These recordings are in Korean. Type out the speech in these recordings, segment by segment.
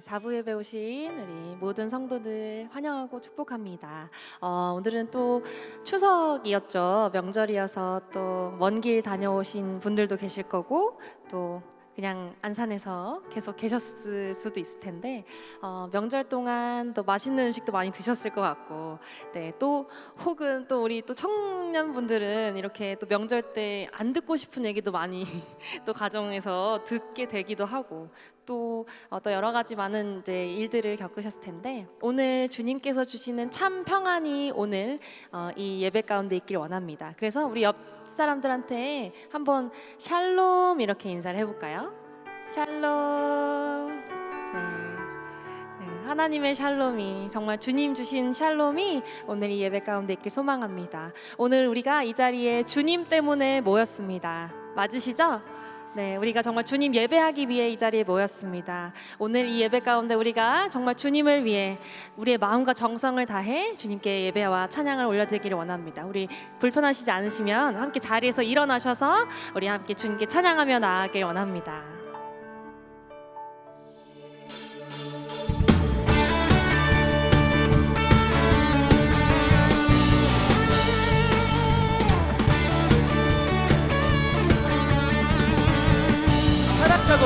4부 예배 오신 우리 모든 성도들 환영하고 축복합니다. 오늘은 또 추석이었죠. 명절이어서 또 먼 길 다녀오신 분들도 계실 거고 또 그냥 안산에서 계속 계셨을 수도 있을 텐데 명절 동안 또 맛있는 음식도 많이 드셨을 것 같고, 네, 또 혹은 또 우리 또 청년분들은 이렇게 또 명절 때 안 듣고 싶은 얘기도 많이 또 가정에서 듣게 되기도 하고 또 여러 가지 많은 이제 일들을 겪으셨을 텐데, 오늘 주님께서 주시는 참 평안이 오늘 이 예배 가운데 있길 원합니다. 그래서 우리 옆 사람들한테 한번 샬롬 이렇게 인사를 해볼까요? 샬롬. 네. 하나님의 샬롬이, 정말 주님 주신 샬롬이 오늘 이 예배 가운데 있길 소망합니다. 오늘 우리가 이 자리에 주님 때문에 모였습니다. 맞으시죠? 네, 우리가 정말 주님 예배하기 위해 이 자리에 모였습니다. 오늘 이 예배 가운데 우리가 정말 주님을 위해 우리의 마음과 정성을 다해 주님께 예배와 찬양을 올려드리기를 원합니다. 우리 불편하시지 않으시면 함께 자리에서 일어나셔서 우리 함께 주님께 찬양하며 나아가길 원합니다. 살아있다고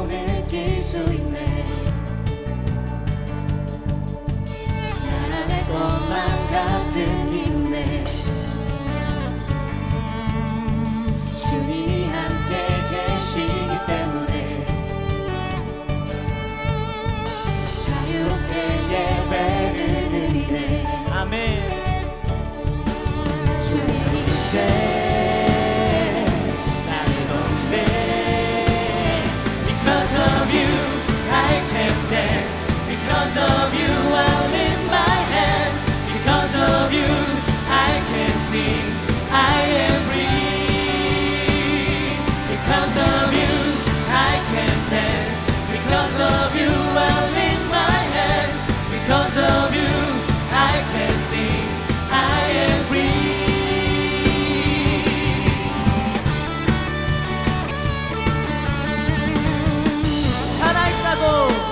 느낄 수 있네. 날아갈 것만 같은 기분에 주님이 함께 계시기 때문에 자유롭게 예배를 드리네. 아멘. 주의 임재 Because of you I lift my hands. Because of you I can sing. I am free. Because of you I can dance. Because of you I lift my hands. Because of you I can sing. I am free. 살아있다고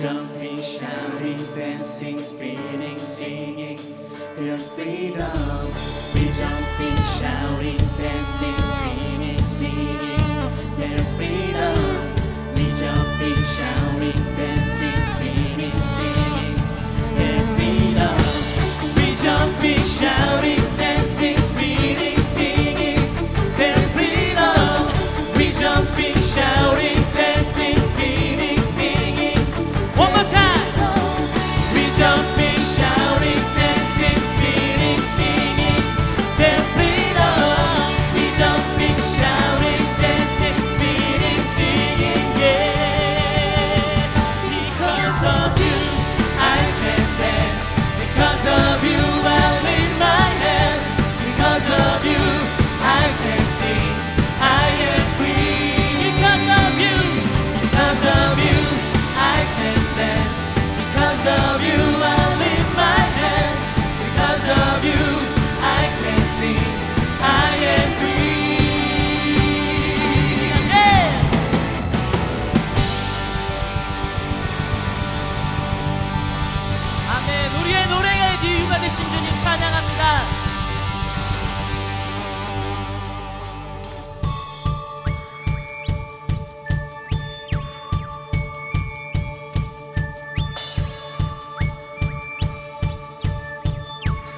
Jumping, shouting, dancing, spinning, singing. There's freedom. We jumping, shouting, dancing, spinning, singing. There's freedom. We jumping, shouting, dancing, spinning, singing. There's freedom. We jumping, shouting, dancing, spinning, singing. There's freedom. We jumping, shouting, dancing, spinning, singing. One more time. We jumping, shouting, dancing, spinning, singing. There's freedom. We jumping, shouting, dancing, spinning, singing. Yeah.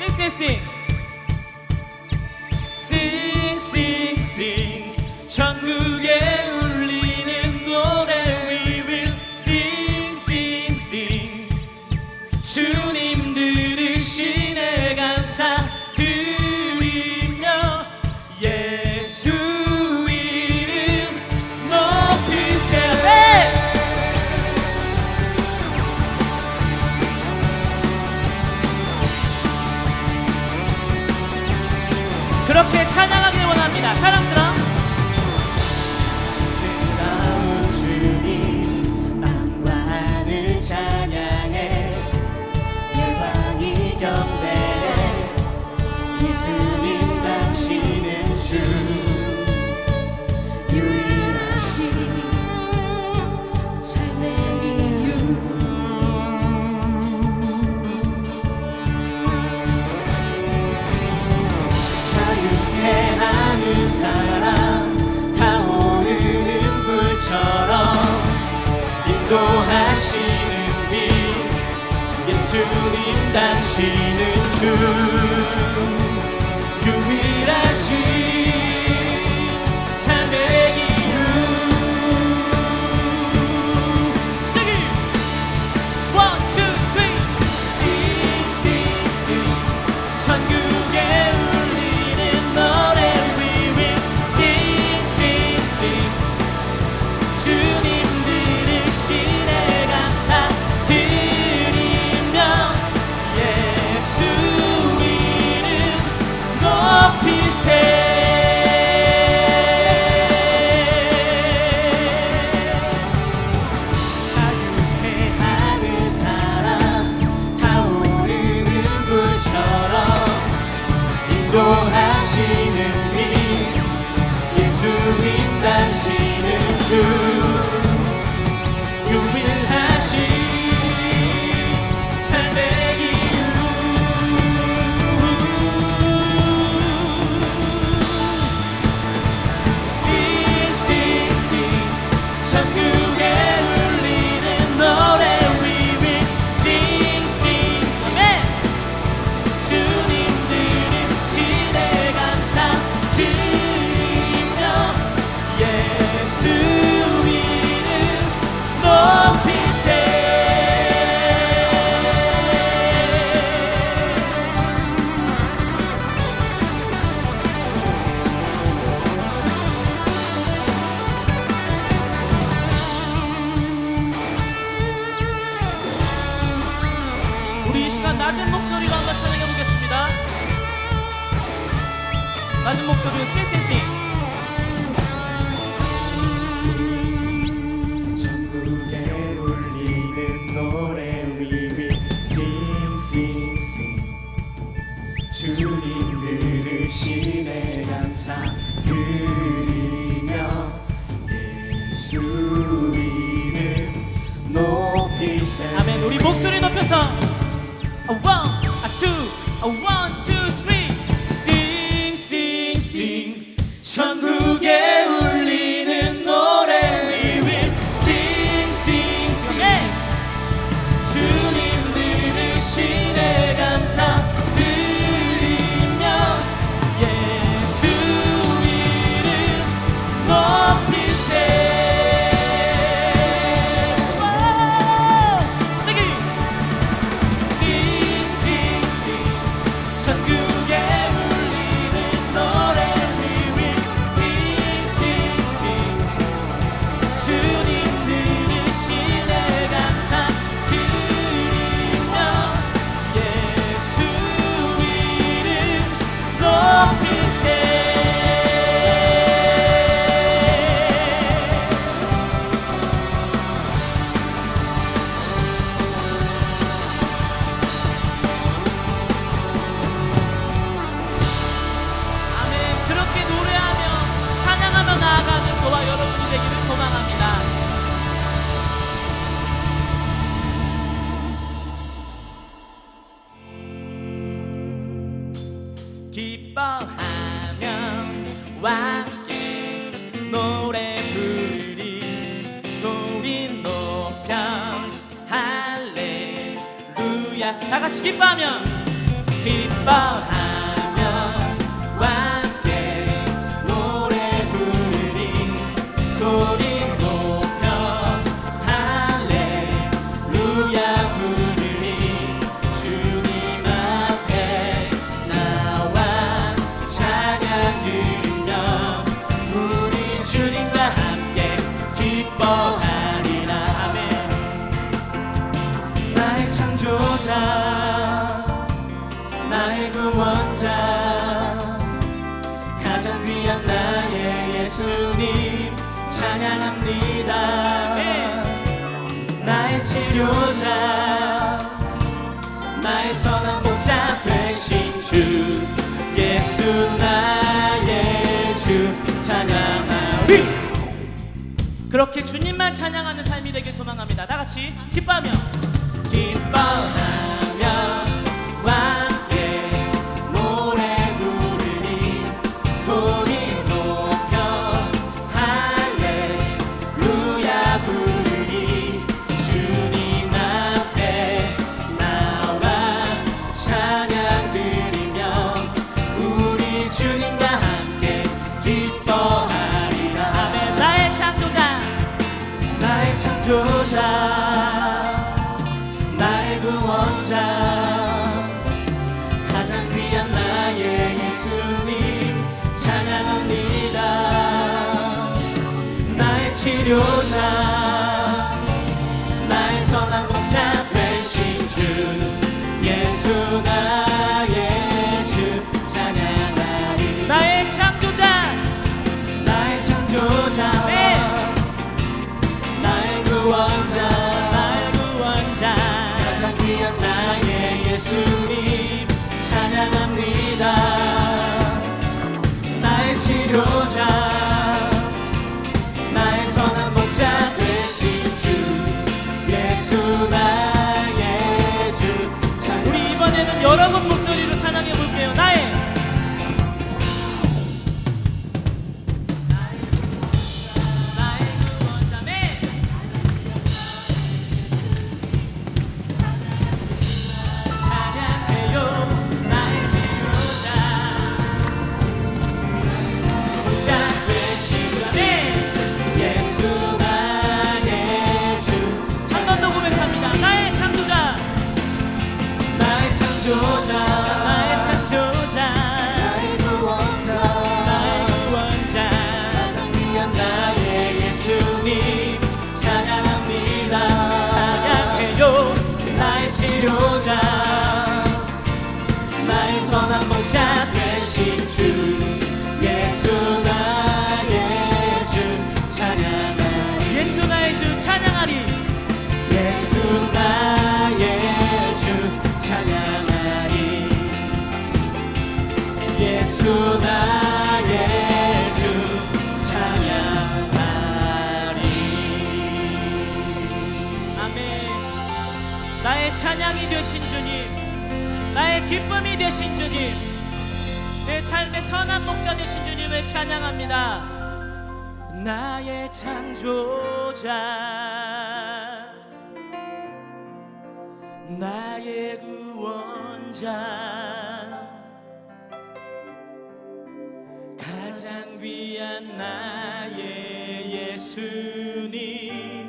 sing sing sing sing 천국에 울리는 노래 We will sing sing sing 주님 들으시네 감사 드리며 예수 이름 높이세요. 그렇게 찬양하길 원합니다. 사랑스러운 주님 땅과 하늘 찬양해 열방이 경배해 예수님 당신은 주 유일하신 삶의 이유 자유케 하는 사람 타오르는 불처럼 인도하시는 빛 예수님 당신은 주 유일하신 삶의 이유 Sing it! 1, 2, 3 Sing, sing, sing 천국에 울리는 노래 We will sing, sing, sing 주님 들으시네 감사 드리며 예수 이름 높이세 자유케 하는 사람 타오르는 불처럼 인도하시는 빛 예수님 당신은 주 유일하신 삶의 이유 Sing, sing, sing 천국에 울리는 노래 We will sing, sing, sing 주님 들으시네 감사 드리며 예수 이름 높이세 우리 이 시간 낮은 목소리로 한번 찬양해 보겠습니다. 낮은 목소리로 쌩쌩쌩 천국에 울리는 노래 We will sing sing sing 주님 들으시네 감사 드리며 예수 이름 높이세 아멘. 우리 목소리 높여서 A one, a two, a 1, 2, 3 Sing sing sing 천국에 울리는 노래 We will sing sing sing 주님 들으시네 감사 드리며 예수 이름 높이세 Sing it! Sing sing sing 천국에 울리는 노래 We will sing sing sing 주님 들으시네 감사 드리며 예수 이름 높이세 아멘. 그렇게 노래하며 찬양하며 나아가는 저와 여러분이 되기를 소망합니다. 기뻐하며 함께 노래 부르리 소리 높여 할렐루야 다 같이 기뻐하며 기뻐하며 기뻐하며 함께 노래 부르니 소리 높여 할렐루야 부르니 주님 앞에 나와 찬양 드리며 우리 주님과 함께 기뻐하리라. 아멘. 나의 창조자 나의 구원자 가장 귀한 나의 예수님 찬양합니다. 나의 치료자 나의 선한 목자 되신 주 예수 나의 주 찬양하리. 그렇게 주님만 찬양하는 삶이 되길 소망합니다. 다 같이 기뻐하며 함께 노래 부르니 소리 높여 할렐루야 부르니 주님 앞에 나와 찬양 드리며 우리 주님과 함께 기뻐하리라. 아멘. 나의 창조자 나의 구원자 가장 귀한 나의 예수님 찬양합니다. 나의 치료자 나의 선한 목자 되신 주 예수 나의 주 찬양하리. 나의 창조자 네. 나의 구원자 가장 귀한 나의 예수님 찬양합니다. 나의 치료자 나의 선한 목자 되신 주 예수 나의 주 찬양. 우리 이번에는 여러분 목소리로 찬양해 볼게요. 나의 나의 구원자 가장 귀한 나의 예수님 찬양합니다. 찬양해요. 나의 치료자 나의 선한 목자 되신 주 예수 나의 주 찬양하리. 예수 나의 주 찬양하리. 예수 나의 주 찬양하리. 예수 나의 주 찬양하리. 아멘. 나의 찬양이 되신 주님 나의 기쁨이 되신 주님 내 삶의 선한 목자 되신 주님을 찬양합니다. 나의 창조자 나의 구원자 가장 귀한 나의 예수님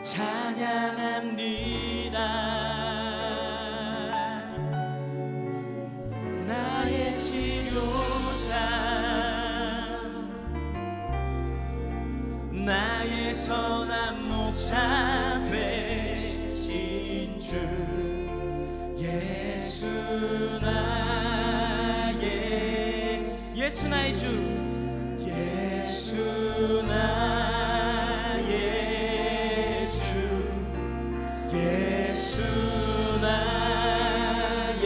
찬양합니다. 나의 치료자 나의 선한 목자 되신 주 예수 나의 주 예수 나의 주 예수 나의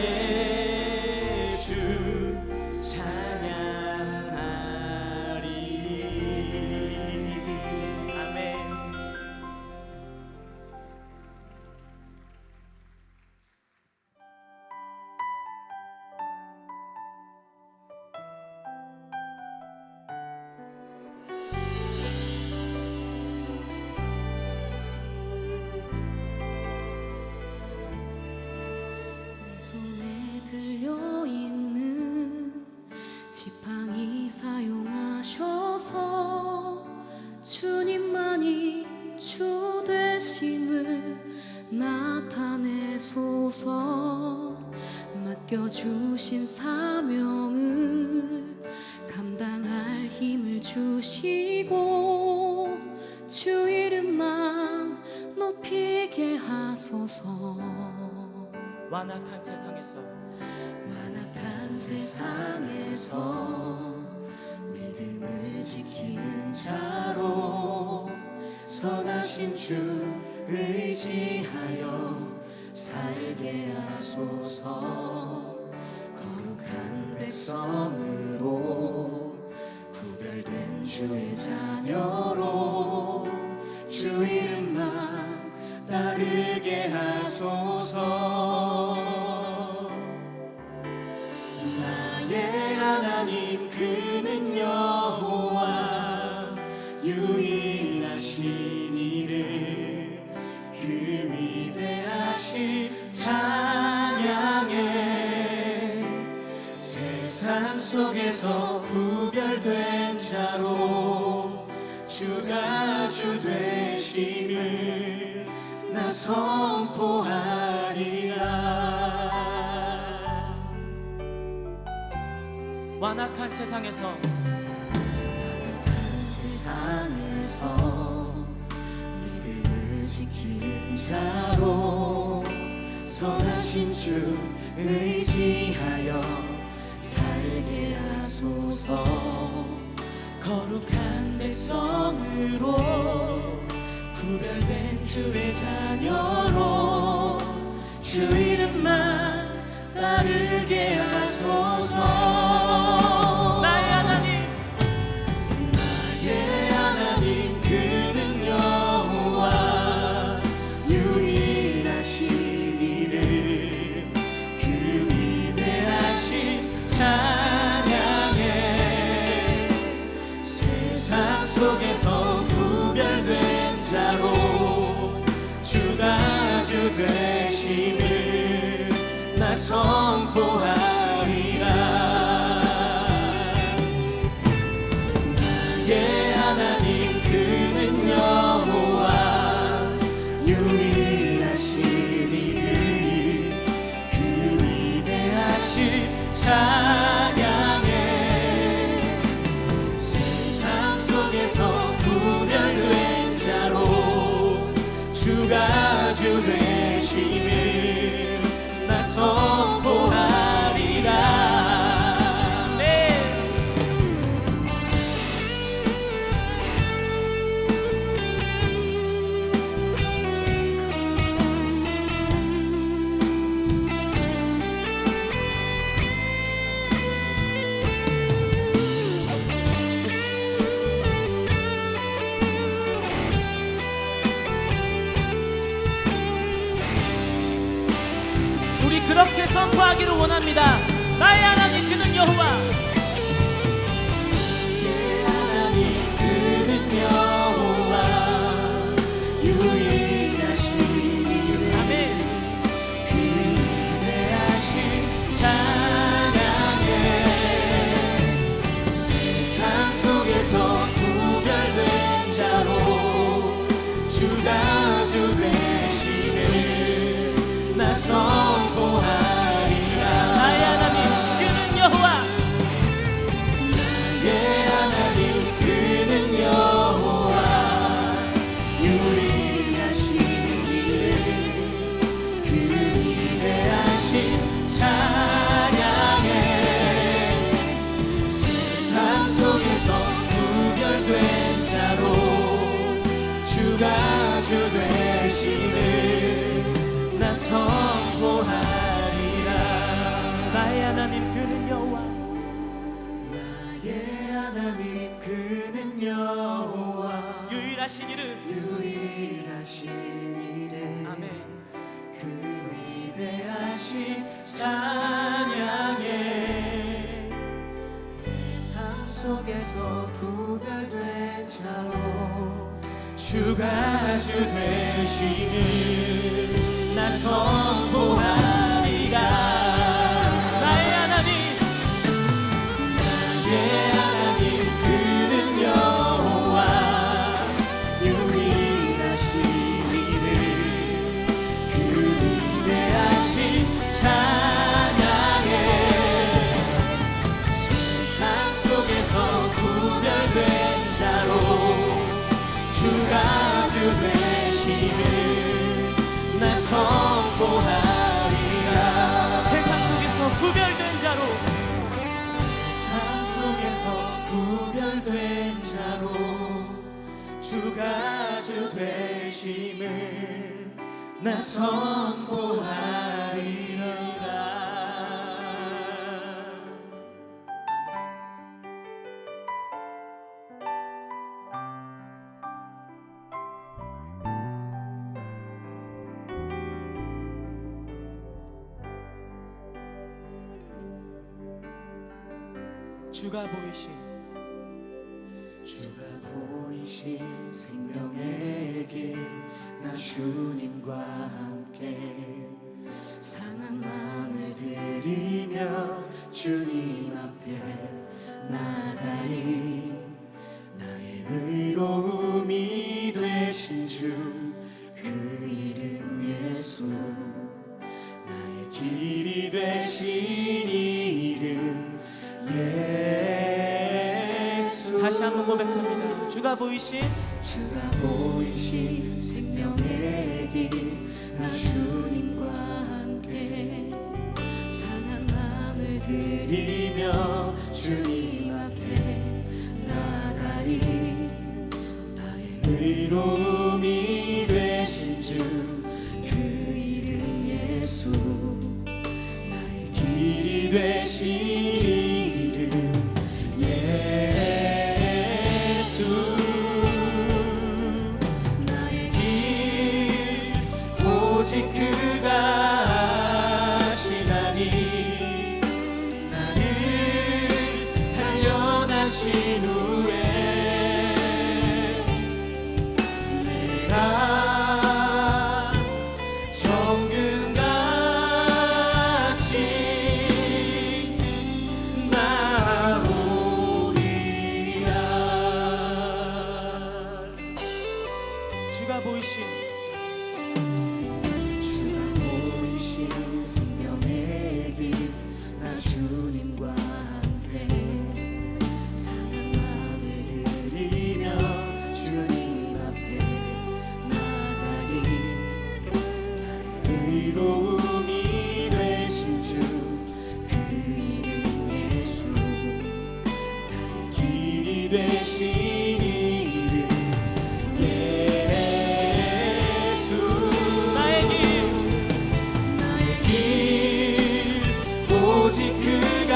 주 찬양하리. 아멘. 맡겨주신 사명을 감당할 힘을 주시고 주 이름만 높이게 하소서. 완악한 세상에서 믿음을 지키는 자로 선하신 주 의지하여 살게 하소서. 거룩한 백성으로 구별된 주의 자녀로 주 이름만 따르게 하소서. 나의 하나님 그는 여호와 유일하신 이를 그 위대하신 찬양해. 세상 속에서 구별된 자로 주가 주 되심을 나 선포하리라. 완악한 세상에서 믿음을 지키는 자로 선하신 주 의지하여 살게 하소서. 거룩한 백성으로 구별된 주의 자녀로 주 이름만 따르게 하소서. 나의 하나님 그는 여호와 유일하신 이를 그 위대하신 찬양해. 세상 속에서 구별된 자로 주가 주 되심을 나 선포하리라. 그는 여호와 유일하신 이를 그 위대하신 찬양해. 세상 속에서 구별된 자로 주가 주 되심을 나 선포하리라. 그렇게 선포하기를 원합니다. 나의 하나님 그는 여호와 그는 여호와 유일하신 이를 아멘. 그 위대하신 찬양해. 세상 속에서 구별된 자로 주가 주 되심을 나 선포하리라. 나의 하나님 그는 여호와 그는 여호와 유일하신 이를 그 위대하신 찬양해. 세상 속에서 구별된 자로 주가 주 되심을 나 선포하리라. 나의 하나님 그는 여호와 나의 하나님 그는 여호와 유일하신 이름 유일하신 이름 아멘. 그 위대하신 찬양해. 세상 속에서 구별된 자로 주가 주 되심을 나 선포하리라. 나의 하나님 그는 여호와 유일하신 이름 그 위대하신 찬양해. 선포하리라. 세상 속에서 구별된 자로 세상 속에서 구별된 자로 주가 주 되심을 나 선포하리라. 주가 보이신 생명의 길 나 주님과 함께 상한 마음을 들이며 주님 앞에 나가니 나의 의로움이 되신 주 그 이름 예수 나의 길이 되신 이름 예수. 다시 한번 고백합니다. 주가 보이신 생명의 길 나 주님과 함께 상한 마음을 들이며 주님 앞에 나가리 나의 의로움이 되신 주 그 이름 예수 나의 길이 되신 이름 예수. 나의 길 오직 그가 아시나니 나를 단련하신 후에 내가 정금같이 나오리라. 주가 보이신 생명의 길 나 주님과 함께 상한 마음을 들이며 주님 앞에 나가리 나의 의로움이 되신 주 그 이름 예수 나의 길이 되신 이름 예수. 나의 길 오직 그가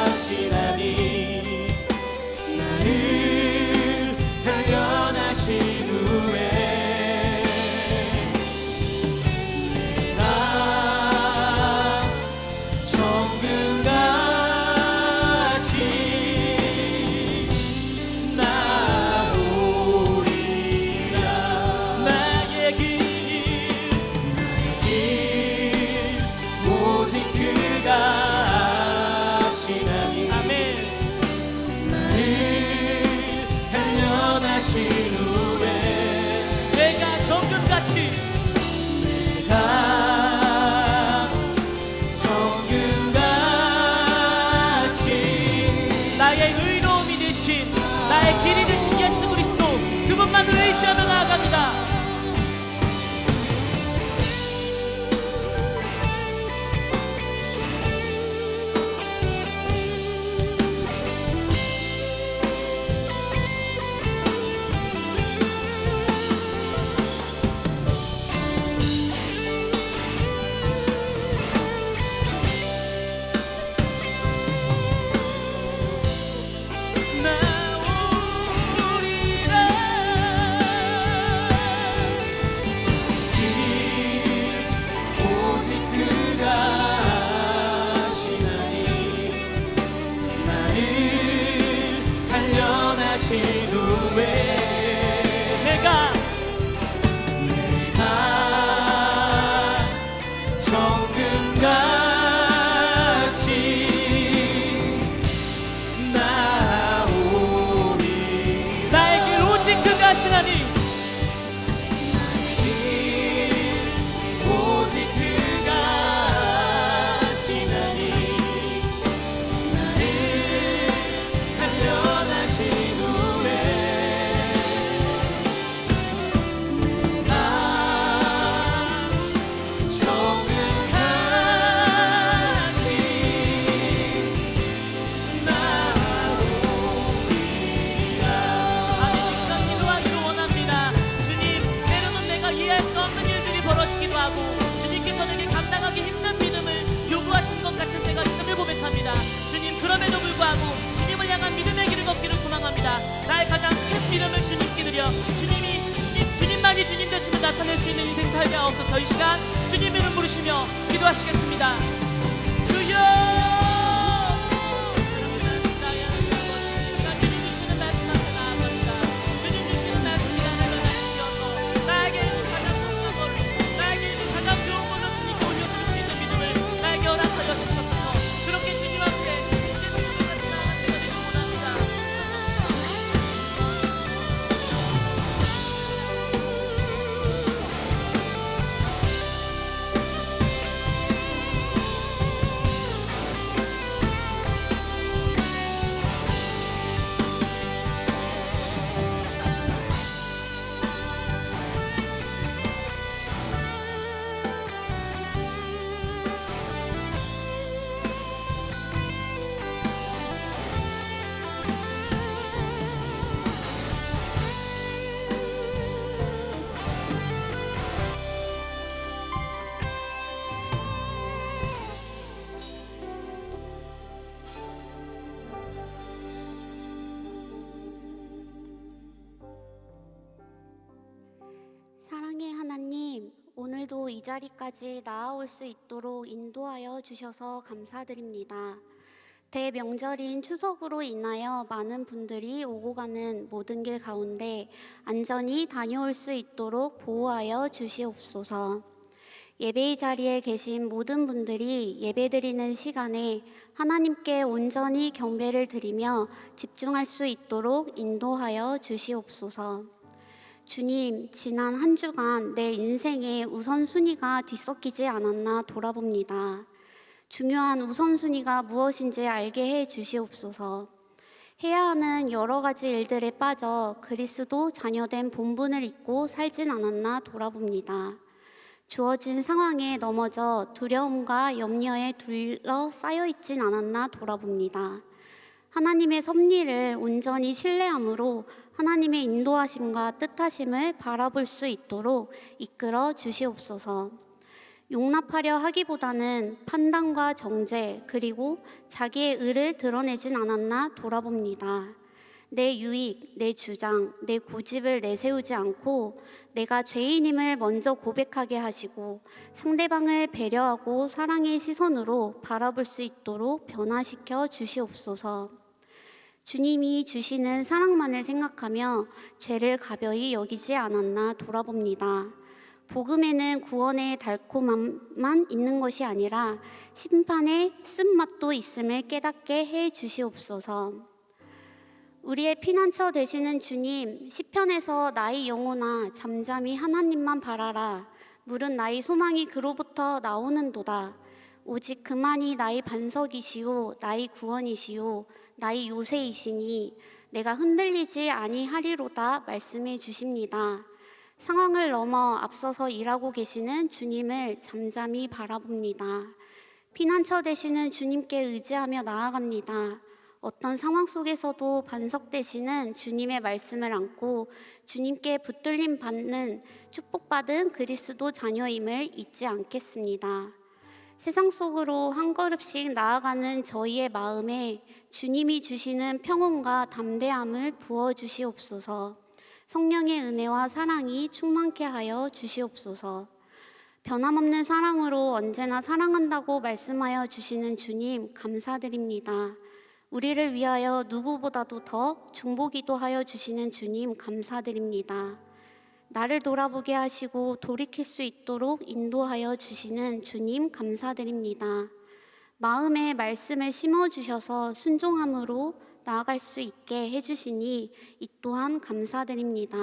아시나니 나를 단련하신 후에 내가 정금같이 나오리라. 나의 길 오직 그가 아시나니 아멘. 나를 단련하신 후에 내가 정금같이 내가 정금같이 나의 의로움이 되신 나의 길이 되신 예수 그리스도 그분만을 의지하며 나아갑니다. 나오리라. 이 자리까지 나아올 수 있도록 인도하여 주셔서 감사드립니다. 대명절인 추석으로 인하여 많은 분들이 오고 가는 모든 길 가운데 안전히 다녀올 수 있도록 보호하여 주시옵소서. 예배의 자리에 계신 모든 분들이 예배드리는 시간에 하나님께 온전히 경배를 드리며 집중할 수 있도록 인도하여 주시옵소서. 주님, 지난 한 주간 내 인생의 우선순위가 뒤섞이지 않았나 돌아봅니다. 중요한 우선순위가 무엇인지 알게 해 주시옵소서. 해야 하는 여러 가지 일들에 빠져 그리스도 자녀된 본분을 잊고 살진 않았나 돌아봅니다. 주어진 상황에 넘어져 두려움과 염려에 둘러싸여 있진 않았나 돌아봅니다. 하나님의 섭리를 온전히 신뢰함으로 하나님의 인도하심과 뜻하심을 바라볼 수 있도록 이끌어 주시옵소서. 용납하려 하기보다는 판단과 정죄 그리고 자기의 의를 드러내진 않았나 돌아봅니다. 내 유익, 내 주장, 내 고집을 내세우지 않고 내가 죄인임을 먼저 고백하게 하시고 상대방을 배려하고 사랑의 시선으로 바라볼 수 있도록 변화시켜 주시옵소서. 주님이 주시는 사랑만을 생각하며 죄를 가벼이 여기지 않았나 돌아봅니다. 복음에는 구원의 달콤함만 있는 것이 아니라 심판의 쓴맛도 있음을 깨닫게 해 주시옵소서. 우리의 피난처 되시는 주님, 시편에서 나의 영혼아 잠잠히 하나님만 바라라. 물은 나의 소망이 그로부터 나오는도다. 오직 그만이 나의 반석이시오, 나의 구원이시오, 나의 요새이시니 내가 흔들리지 아니하리로다 말씀해 주십니다. 상황을 넘어 앞서서 일하고 계시는 주님을 잠잠히 바라봅니다. 피난처 되시는 주님께 의지하며 나아갑니다. 어떤 상황 속에서도 반석되시는 주님의 말씀을 안고 주님께 붙들림 받는 축복받은 그리스도 자녀임을 잊지 않겠습니다. 세상 속으로 한 걸음씩 나아가는 저희의 마음에 주님이 주시는 평온과 담대함을 부어주시옵소서. 성령의 은혜와 사랑이 충만케 하여 주시옵소서. 변함없는 사랑으로 언제나 사랑한다고 말씀하여 주시는 주님 감사드립니다. 우리를 위하여 누구보다도 더 중보기도 하여 주시는 주님 감사드립니다. 나를 돌아보게 하시고 돌이킬 수 있도록 인도하여 주시는 주님 감사드립니다. 마음에 말씀을 심어주셔서 순종함으로 나아갈 수 있게 해주시니 이 또한 감사드립니다.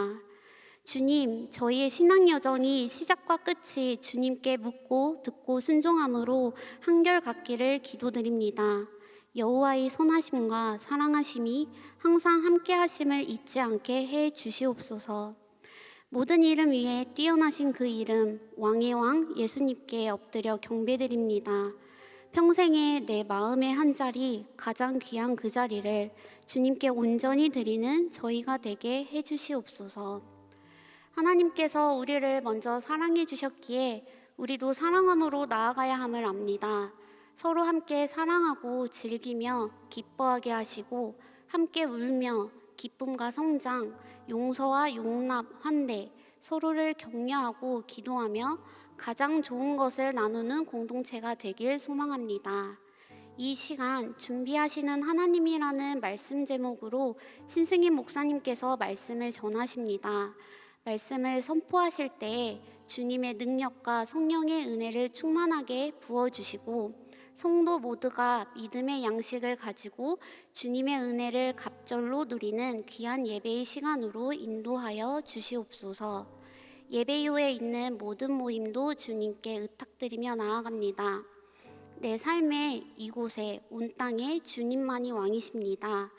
주님, 저희의 신앙 여정이 시작과 끝이 주님께 묻고 듣고 순종함으로 한결같기를 기도드립니다. 여호와의 선하심과 사랑하심이 항상 함께 하심을 잊지 않게 해 주시옵소서. 모든 이름 위에 뛰어나신 그 이름 왕의 왕 예수님께 엎드려 경배드립니다. 평생에 내 마음의 한 자리 가장 귀한 그 자리를 주님께 온전히 드리는 저희가 되게 해 주시옵소서. 하나님께서 우리를 먼저 사랑해 주셨기에 우리도 사랑함으로 나아가야 함을 압니다. 서로 함께 사랑하고 즐기며 기뻐하게 하시고 함께 울며 기쁨과 성장, 용서와 용납, 환대, 서로를 격려하고 기도하며 가장 좋은 것을 나누는 공동체가 되길 소망합니다. 이 시간 준비하시는 하나님이라는 말씀 제목으로 신승희 목사님께서 말씀을 전하십니다. 말씀을 선포하실 때 주님의 능력과 성령의 은혜를 충만하게 부어주시고 성도 모두가 믿음의 양식을 가지고 주님의 은혜를 갑절로 누리는 귀한 예배의 시간으로 인도하여 주시옵소서. 예배 이후에 있는 모든 모임도 주님께 의탁드리며 나아갑니다. 내 삶의 이곳에 온 땅에 주님만이 왕이십니다.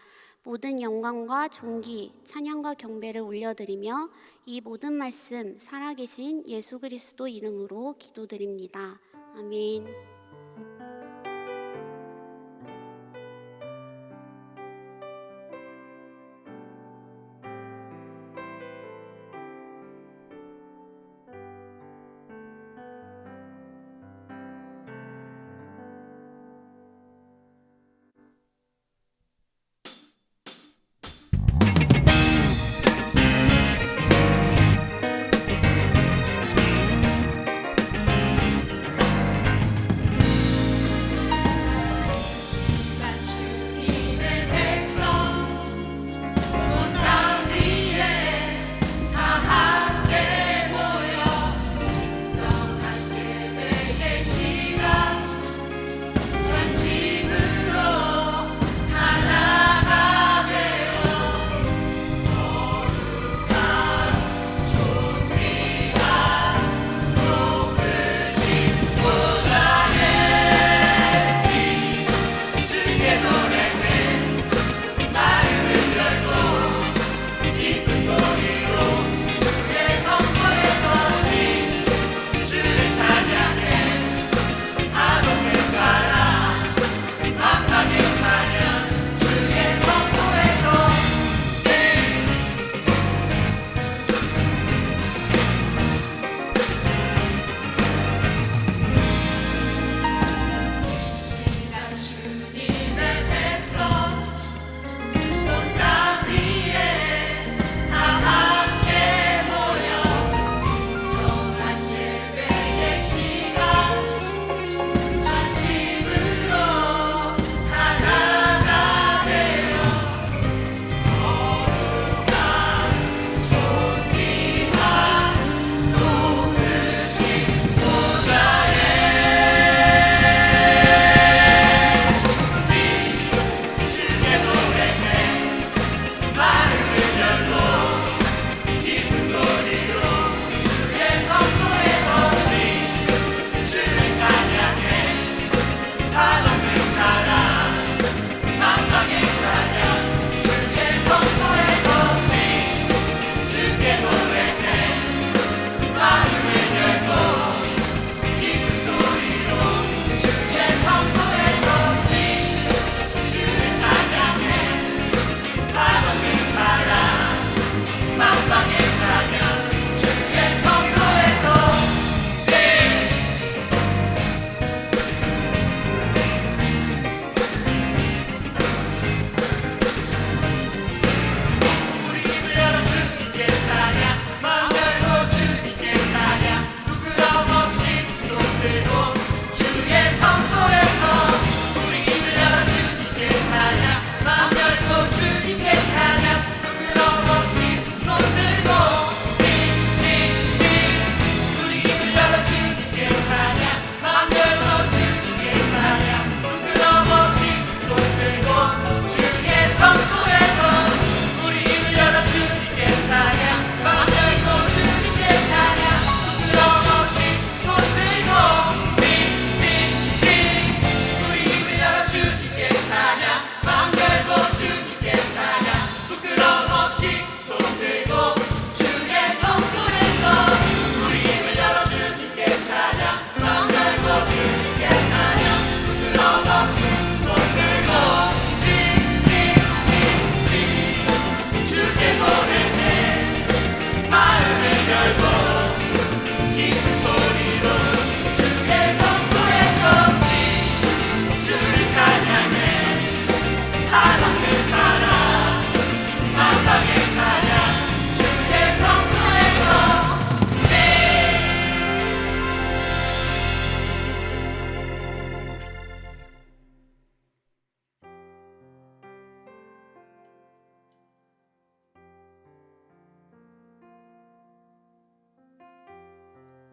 모든 영광과 존귀, 찬양과 경배를 올려드리며 이 모든 말씀 살아계신 예수 그리스도 이름으로 기도드립니다. 아멘.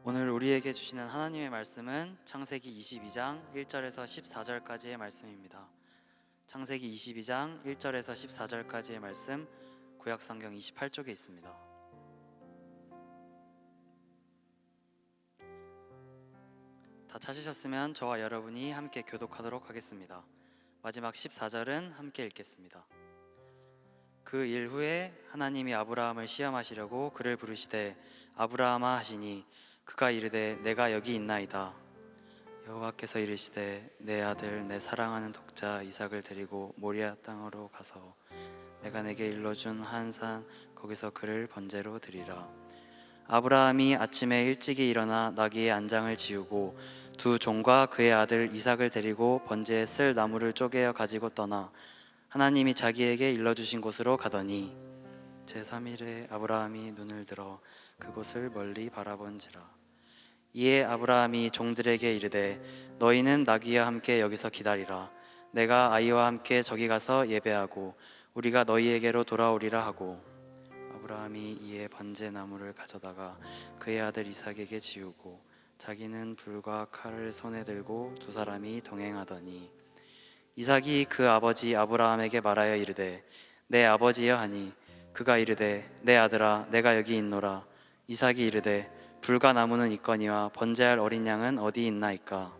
오늘 우리에게 주시는 하나님의 말씀은 창세기 22장 1절에서 14절까지의 말씀입니다. 창세기 22장 1절에서 14절까지의 말씀, 구약성경 28쪽에 있습니다. 다 찾으셨으면 저와 여러분이 함께 교독하도록 하겠습니다. 마지막 14절은 함께 읽겠습니다. 그 일 후에 하나님이 아브라함을 시험하시려고 그를 부르시되 아브라함아 하시니 그가 이르되 내가 여기 있나이다. 여호와께서 이르시되 내 아들 내 사랑하는 독자 이삭을 데리고 모리아 땅으로 가서 내가 내게 일러준 한 산 거기서 그를 번제로 드리라. 아브라함이 아침에 일찍이 일어나 나귀의 안장을 지우고 두 종과 그의 아들 이삭을 데리고 번제에 쓸 나무를 쪼개어 가지고 떠나 하나님이 자기에게 일러주신 곳으로 가더니 제3일에 아브라함이 눈을 들어 그곳을 멀리 바라본지라. 이에 아브라함이 종들에게 이르되 너희는 나귀와 함께 여기서 기다리라. 내가 아이와 함께 저기 가서 예배하고 우리가 너희에게로 돌아오리라 하고, 아브라함이 이에 번제 나무를 가져다가 그의 아들 이삭에게 지우고 자기는 불과 칼을 손에 들고 두 사람이 동행하더니 이삭이 그 아버지 아브라함에게 말하여 이르되 내 아버지여 하니 그가 이르되 내 아들아 내가 여기 있노라. 이삭이 이르되 불과 나무는 있거니와 번제할 어린 양은 어디 있나이까.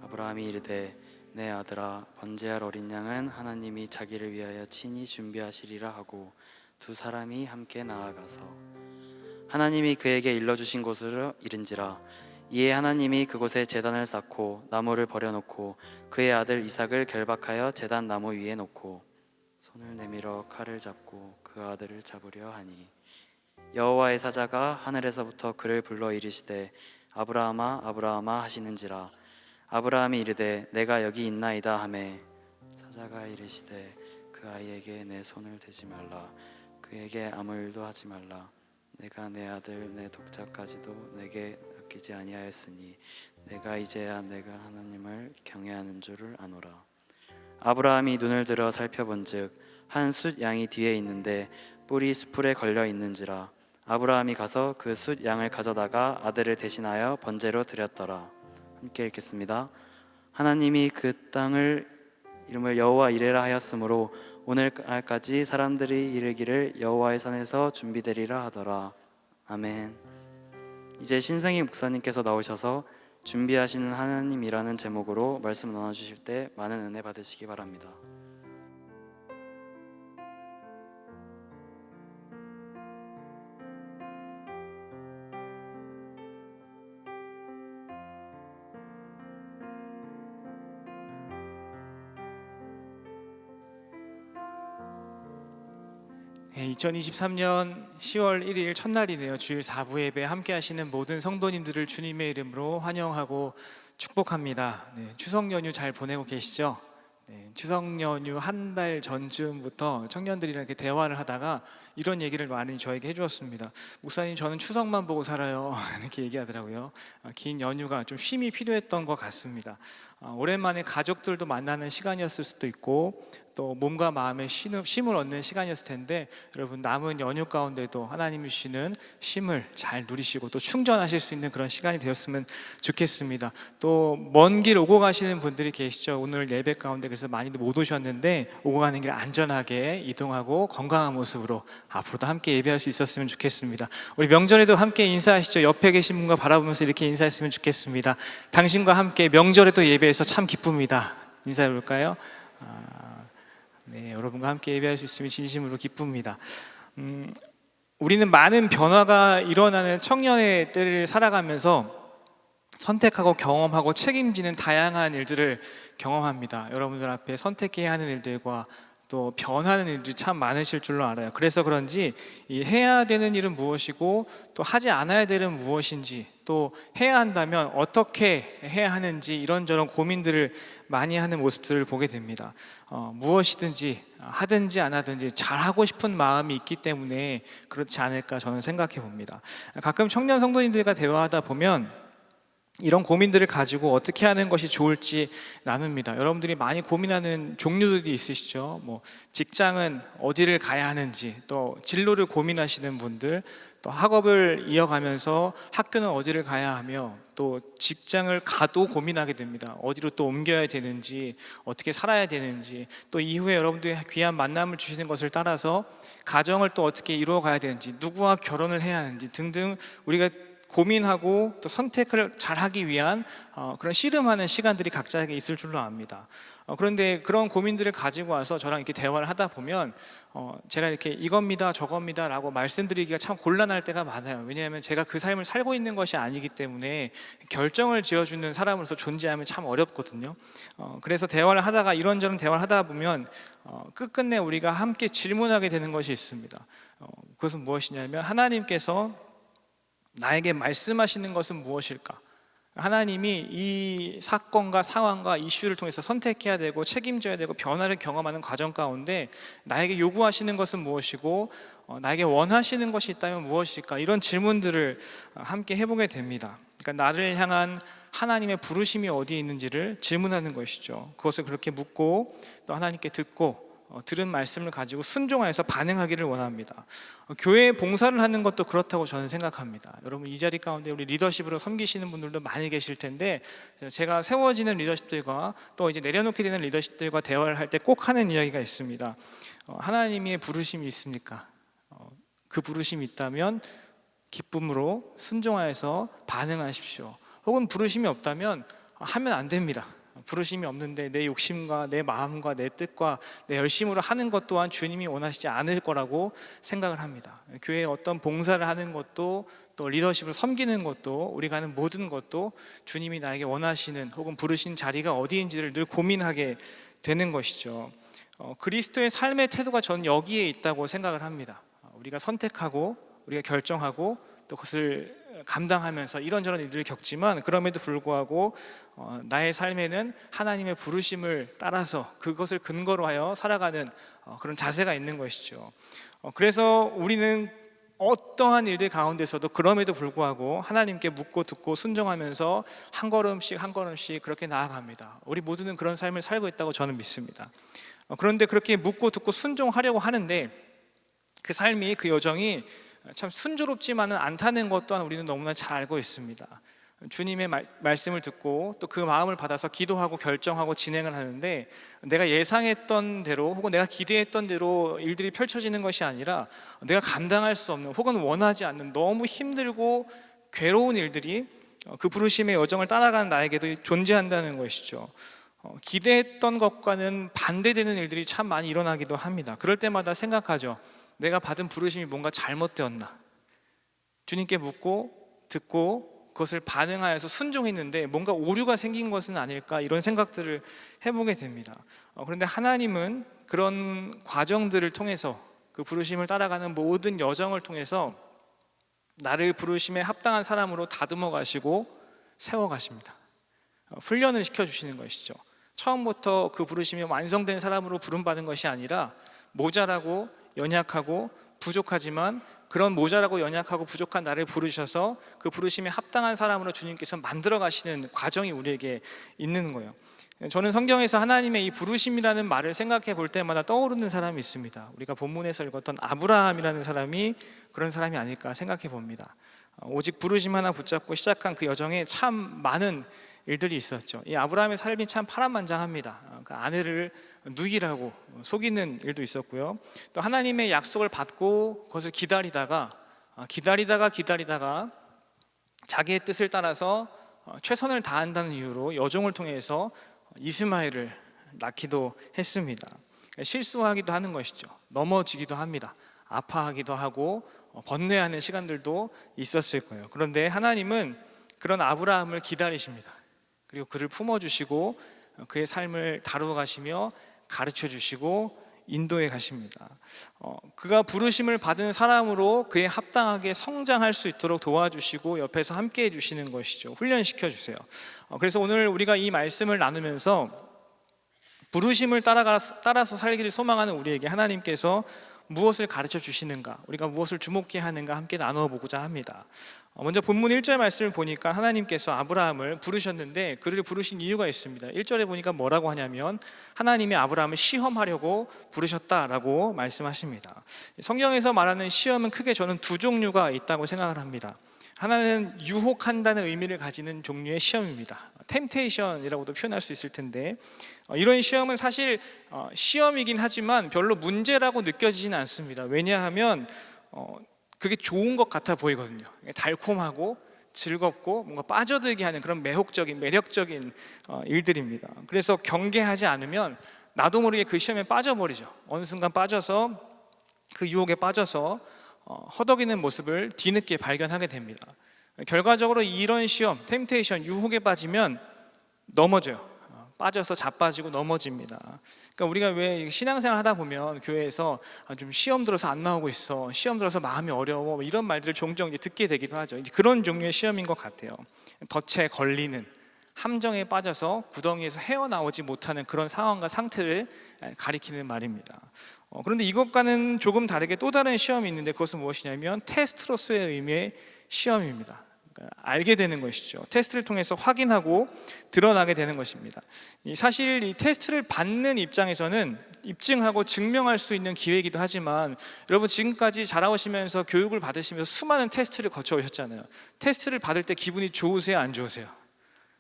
아브라함이 이르되 내 아들아 번제할 어린 양은 하나님이 자기를 위하여 친히 준비하시리라 하고 두 사람이 함께 나아가서 하나님이 그에게 일러주신 곳으로 이른지라. 이에 하나님이 그곳에 제단을 쌓고 나무를 버려놓고 그의 아들 이삭을 결박하여 제단 나무 위에 놓고 손을 내밀어 칼을 잡고 그 아들을 잡으려 하니 여호와의 사자가 하늘에서부터 그를 불러 이르시되 아브라함아 아브라함아 하시는지라. 아브라함이 이르되 내가 여기 있나이다 하매 사자가 이르시되 그 아이에게 내 손을 대지 말라. 그에게 아무 일도 하지 말라. 내가 내 아들 내 독자까지도 내게 아끼지 아니하였으니 내가 이제야 내가 하나님을 경외하는 줄을 아노라. 아브라함이 눈을 들어 살펴본즉 한 숫 양이 뒤에 있는데 뿔이 수풀에 걸려 있는지라. 아브라함이 가서 그 숫 양을 가져다가 아들을 대신하여 번제로 드렸더라. 함께 읽겠습니다. 하나님이 그 땅을 이름을 여호와 이레라 하였으므로 오늘날까지 사람들이 이르기를 여호와의 산에서 준비되리라 하더라. 아멘. 이제 신승희 목사님께서 나오셔서 준비하시는 하나님이라는 제목으로 말씀 나눠주실 때 많은 은혜 받으시기 바랍니다. 네, 2023년 10월 1일 첫날이네요. 주일 4부 예배 함께 하시는 모든 성도님들을 주님의 이름으로 환영하고 축복합니다. 네, 추석 연휴 잘 보내고 계시죠? 네, 추석 연휴 한 달 전쯤부터 청년들이랑 이렇게 대화를 하다가 이런 얘기를 많이 저에게 해주었습니다. 목사님, 저는 추석만 보고 살아요. 이렇게 얘기하더라고요. 긴 연휴가 좀 쉼이 필요했던 것 같습니다. 오랜만에 가족들도 만나는 시간이었을 수도 있고 또 몸과 마음의 쉼을 얻는 시간이었을 텐데, 여러분 남은 연휴 가운데도 하나님이 주시는 쉼을 잘 누리시고 또 충전하실 수 있는 그런 시간이 되었으면 좋겠습니다. 또 먼 길 오고 가시는 분들이 계시죠. 오늘 예배 가운데 그래서 많이들 못 오셨는데 오고 가는 길 안전하게 이동하고 건강한 모습으로 앞으로도 함께 예배할 수 있었으면 좋겠습니다. 우리 명절에도 함께 인사하시죠. 옆에 계신 분과 바라보면서 이렇게 인사했으면 좋겠습니다. 당신과 함께 명절에도 예배해서 참 기쁩니다. 인사해 볼까요? 네, 여러분과 함께 예배할 수 있으면 진심으로 기쁩니다. 우리는 많은 변화가 일어나는 청년의 때를 살아가면서 선택하고 경험하고 책임지는 다양한 일들을 경험합니다. 여러분들 앞에 선택해야 하는 일들과 또 변하는 일들이 참 많으실 줄로 알아요. 그래서 그런지 이 해야 되는 일은 무엇이고 또 하지 않아야 될 일은 무엇인지, 또 해야 한다면 어떻게 해야 하는지 이런저런 고민들을 많이 하는 모습들을 보게 됩니다. 무엇이든지 하든지 안 하든지 잘하고 싶은 마음이 있기 때문에 그렇지 않을까 저는 생각해 봅니다. 가끔 청년 성도님들과 대화하다 보면 이런 고민들을 가지고 어떻게 하는 것이 좋을지 나눕니다. 여러분들이 많이 고민하는 종류들이 있으시죠. 뭐 직장은 어디를 가야 하는지, 또 진로를 고민하시는 분들, 또 학업을 이어가면서 학교는 어디를 가야 하며 또 직장을 가도 고민하게 됩니다. 어디로 또 옮겨야 되는지, 어떻게 살아야 되는지, 또 이후에 여러분들이 귀한 만남을 주시는 것을 따라서 가정을 또 어떻게 이루어 가야 되는지, 누구와 결혼을 해야 하는지 등등 우리가 고민하고 또 선택을 잘하기 위한 그런 씨름하는 시간들이 각자에게 있을 줄로 압니다. 그런데 그런 고민들을 가지고 와서 저랑 이렇게 대화를 하다 보면 제가 이렇게 이겁니다 저겁니다 라고 말씀드리기가 참 곤란할 때가 많아요. 왜냐하면 제가 그 삶을 살고 있는 것이 아니기 때문에 결정을 지어주는 사람으로서 존재하면 참 어렵거든요. 그래서 대화를 하다가 이런저런 대화를 하다 보면 끝끝내 우리가 함께 질문하게 되는 것이 있습니다. 그것은 무엇이냐면 하나님께서 나에게 말씀하시는 것은 무엇일까? 하나님이 이 사건과 상황과 이슈를 통해서 선택해야 되고 책임져야 되고 변화를 경험하는 과정 가운데 나에게 요구하시는 것은 무엇이고 나에게 원하시는 것이 있다면 무엇일까? 이런 질문들을 함께 해보게 됩니다. 그러니까 나를 향한 하나님의 부르심이 어디에 있는지를 질문하는 것이죠. 그것을 그렇게 묻고 또 하나님께 듣고 들은 말씀을 가지고 순종하여서 반응하기를 원합니다. 교회 봉사를 하는 것도 그렇다고 저는 생각합니다. 여러분 이 자리 가운데 우리 리더십으로 섬기시는 분들도 많이 계실 텐데 제가 세워지는 리더십들과 또 이제 내려놓게 되는 리더십들과 대화를 할 때 꼭 하는 이야기가 있습니다. 하나님의 부르심이 있습니까? 그 부르심이 있다면 기쁨으로 순종하여서 반응하십시오. 혹은 부르심이 없다면 하면 안 됩니다. 부르심이 없는데 내 욕심과 내 마음과 내 뜻과 내 열심으로 하는 것 또한 주님이 원하시지 않을 거라고 생각을 합니다. 교회에 어떤 봉사를 하는 것도 또 리더십을 섬기는 것도 우리가 하는 모든 것도 주님이 나에게 원하시는 혹은 부르신 자리가 어디인지를 늘 고민하게 되는 것이죠. 그리스도의 삶의 태도가 저는 여기에 있다고 생각을 합니다. 우리가 선택하고 우리가 결정하고 또 그것을 감당하면서 이런저런 일들을 겪지만 그럼에도 불구하고 나의 삶에는 하나님의 부르심을 따라서 그것을 근거로 하여 살아가는 그런 자세가 있는 것이죠. 그래서 우리는 어떠한 일들 가운데서도 그럼에도 불구하고 하나님께 묻고 듣고 순종하면서 한 걸음씩 한 걸음씩 그렇게 나아갑니다. 우리 모두는 그런 삶을 살고 있다고 저는 믿습니다. 그런데 그렇게 묻고 듣고 순종하려고 하는데 그 삶이 그 여정이 참 순조롭지만은 않다는 것 또한 우리는 너무나 잘 알고 있습니다. 주님의 말씀을 듣고 또 그 마음을 받아서 기도하고 결정하고 진행을 하는데 내가 예상했던 대로 혹은 내가 기대했던 대로 일들이 펼쳐지는 것이 아니라 내가 감당할 수 없는 혹은 원하지 않는 너무 힘들고 괴로운 일들이 그 부르심의 여정을 따라가는 나에게도 존재한다는 것이죠. 기대했던 것과는 반대되는 일들이 참 많이 일어나기도 합니다. 그럴 때마다 생각하죠. 내가 받은 부르심이 뭔가 잘못되었나? 주님께 묻고 듣고 그것을 반응하여서 순종했는데 뭔가 오류가 생긴 것은 아닐까 이런 생각들을 해보게 됩니다. 그런데 하나님은 그런 과정들을 통해서 그 부르심을 따라가는 모든 여정을 통해서 나를 부르심에 합당한 사람으로 다듬어 가시고 세워 가십니다. 훈련을 시켜주시는 것이죠. 처음부터 그 부르심이 완성된 사람으로 부름받은 것이 아니라 모자라고 연약하고 부족하지만 그런 모자라고 연약하고 부족한 나를 부르셔서 그 부르심에 합당한 사람으로 주님께서 만들어 가시는 과정이 우리에게 있는 거예요. 저는 성경에서 하나님의 이 부르심이라는 말을 생각해 볼 때마다 떠오르는 사람이 있습니다. 우리가 본문에서 읽었던 아브라함이라는 사람이 그런 사람이 아닐까 생각해 봅니다. 오직 부르심 하나 붙잡고 시작한 그 여정에 참 많은 일들이 있었죠. 이 아브라함의 삶이 참 파란만장합니다. 그 아내를 누이라고 속이는 일도 있었고요. 또 하나님의 약속을 받고 그것을 기다리다가 자기의 뜻을 따라서 최선을 다한다는 이유로 여종을 통해서 이스마엘을 낳기도 했습니다. 실수하기도 하는 것이죠. 넘어지기도 합니다. 아파하기도 하고 번뇌하는 시간들도 있었을 거예요. 그런데 하나님은 그런 아브라함을 기다리십니다. 그리고 그를 품어주시고 그의 삶을 다루어 가시며 가르쳐 주시고 인도해 가십니다. 그가 부르심을 받은 사람으로 그에 합당하게 성장할 수 있도록 도와주시고 옆에서 함께 해주시는 것이죠. 훈련시켜 주세요. 그래서 오늘 우리가 이 말씀을 나누면서 부르심을 따라서 살기를 소망하는 우리에게 하나님께서 무엇을 가르쳐 주시는가, 우리가 무엇을 주목해야 하는가 함께 나누어 보고자 합니다. 먼저 본문 1절 말씀을 보니까 하나님께서 아브라함을 부르셨는데 그를 부르신 이유가 있습니다. 1절에 보니까 뭐라고 하냐면 하나님이 아브라함을 시험하려고 부르셨다라고 말씀하십니다. 성경에서 말하는 시험은 크게 저는 두 종류가 있다고 생각을 합니다. 하나는 유혹한다는 의미를 가지는 종류의 시험입니다. 템테이션이라고도 표현할 수 있을 텐데, 이런 시험은 사실 시험이긴 하지만 별로 문제라고 느껴지지는 않습니다. 왜냐하면 그게 좋은 것 같아 보이거든요. 달콤하고 즐겁고 뭔가 빠져들게 하는 그런 매력적인 일들입니다. 그래서 경계하지 않으면 나도 모르게 그 시험에 빠져버리죠. 어느 순간 빠져서 그 유혹에 빠져서 허덕이는 모습을 뒤늦게 발견하게 됩니다. 결과적으로 이런 시험, 템테이션, 유혹에 빠지면 넘어져요. 빠져서 자빠지고 넘어집니다. 그러니까 우리가 왜 신앙생활 하다 보면 교회에서 좀 시험 들어서 안 나오고 있어, 시험 들어서 마음이 어려워, 이런 말들을 종종 이제 듣게 되기도 하죠. 그런 종류의 시험인 것 같아요. 덫에 걸리는, 함정에 빠져서 구덩이에서 헤어나오지 못하는 그런 상황과 상태를 가리키는 말입니다. 그런데 이것과는 조금 다르게 또 다른 시험이 있는데 그것은 무엇이냐면 테스트로서의 의미의 시험입니다. 그러니까 알게 되는 것이죠. 테스트를 통해서 확인하고 드러나게 되는 것입니다. 사실 이 테스트를 받는 입장에서는 입증하고 증명할 수 있는 기회이기도 하지만, 여러분 지금까지 자라오시면서 교육을 받으시면서 수많은 테스트를 거쳐오셨잖아요. 테스트를 받을 때 기분이 좋으세요, 안 좋으세요?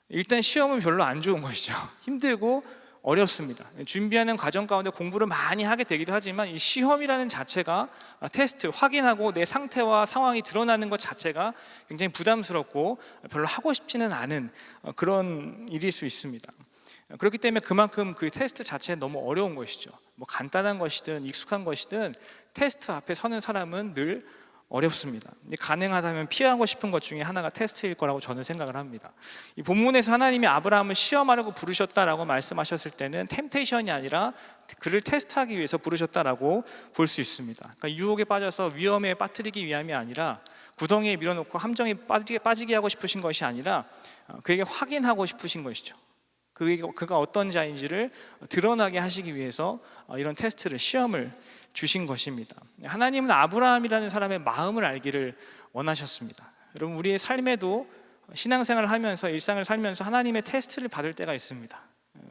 일단 시험은 별로 안 좋은 것이죠. 힘들고 어렵습니다. 준비하는 과정 가운데 공부를 많이 하게 되기도 하지만 이 시험이라는 자체가, 테스트, 확인하고 내 상태와 상황이 드러나는 것 자체가 굉장히 부담스럽고 별로 하고 싶지는 않은 그런 일일 수 있습니다. 그렇기 때문에 그만큼 그 테스트 자체는 너무 어려운 것이죠. 뭐 간단한 것이든 익숙한 것이든 테스트 앞에 서는 사람은 늘 어렵습니다. 가능하다면 피하고 싶은 것 중에 하나가 테스트일 거라고 저는 생각을 합니다. 이 본문에서 하나님이 아브라함을 시험하려고 부르셨다라고 말씀하셨을 때는 템테이션이 아니라 그를 테스트하기 위해서 부르셨다라고 볼 수 있습니다. 그러니까 유혹에 빠져서 위험에 빠뜨리기 위함이 아니라, 구덩이에 밀어놓고 함정에 빠지게 하고 싶으신 것이 아니라 그에게 확인하고 싶으신 것이죠. 그가 어떤 자인지를 드러나게 하시기 위해서 이런 테스트를, 시험을 주신 것입니다. 하나님은 아브라함이라는 사람의 마음을 알기를 원하셨습니다. 여러분, 우리의 삶에도 신앙생활을 하면서, 일상을 살면서 하나님의 테스트를 받을 때가 있습니다.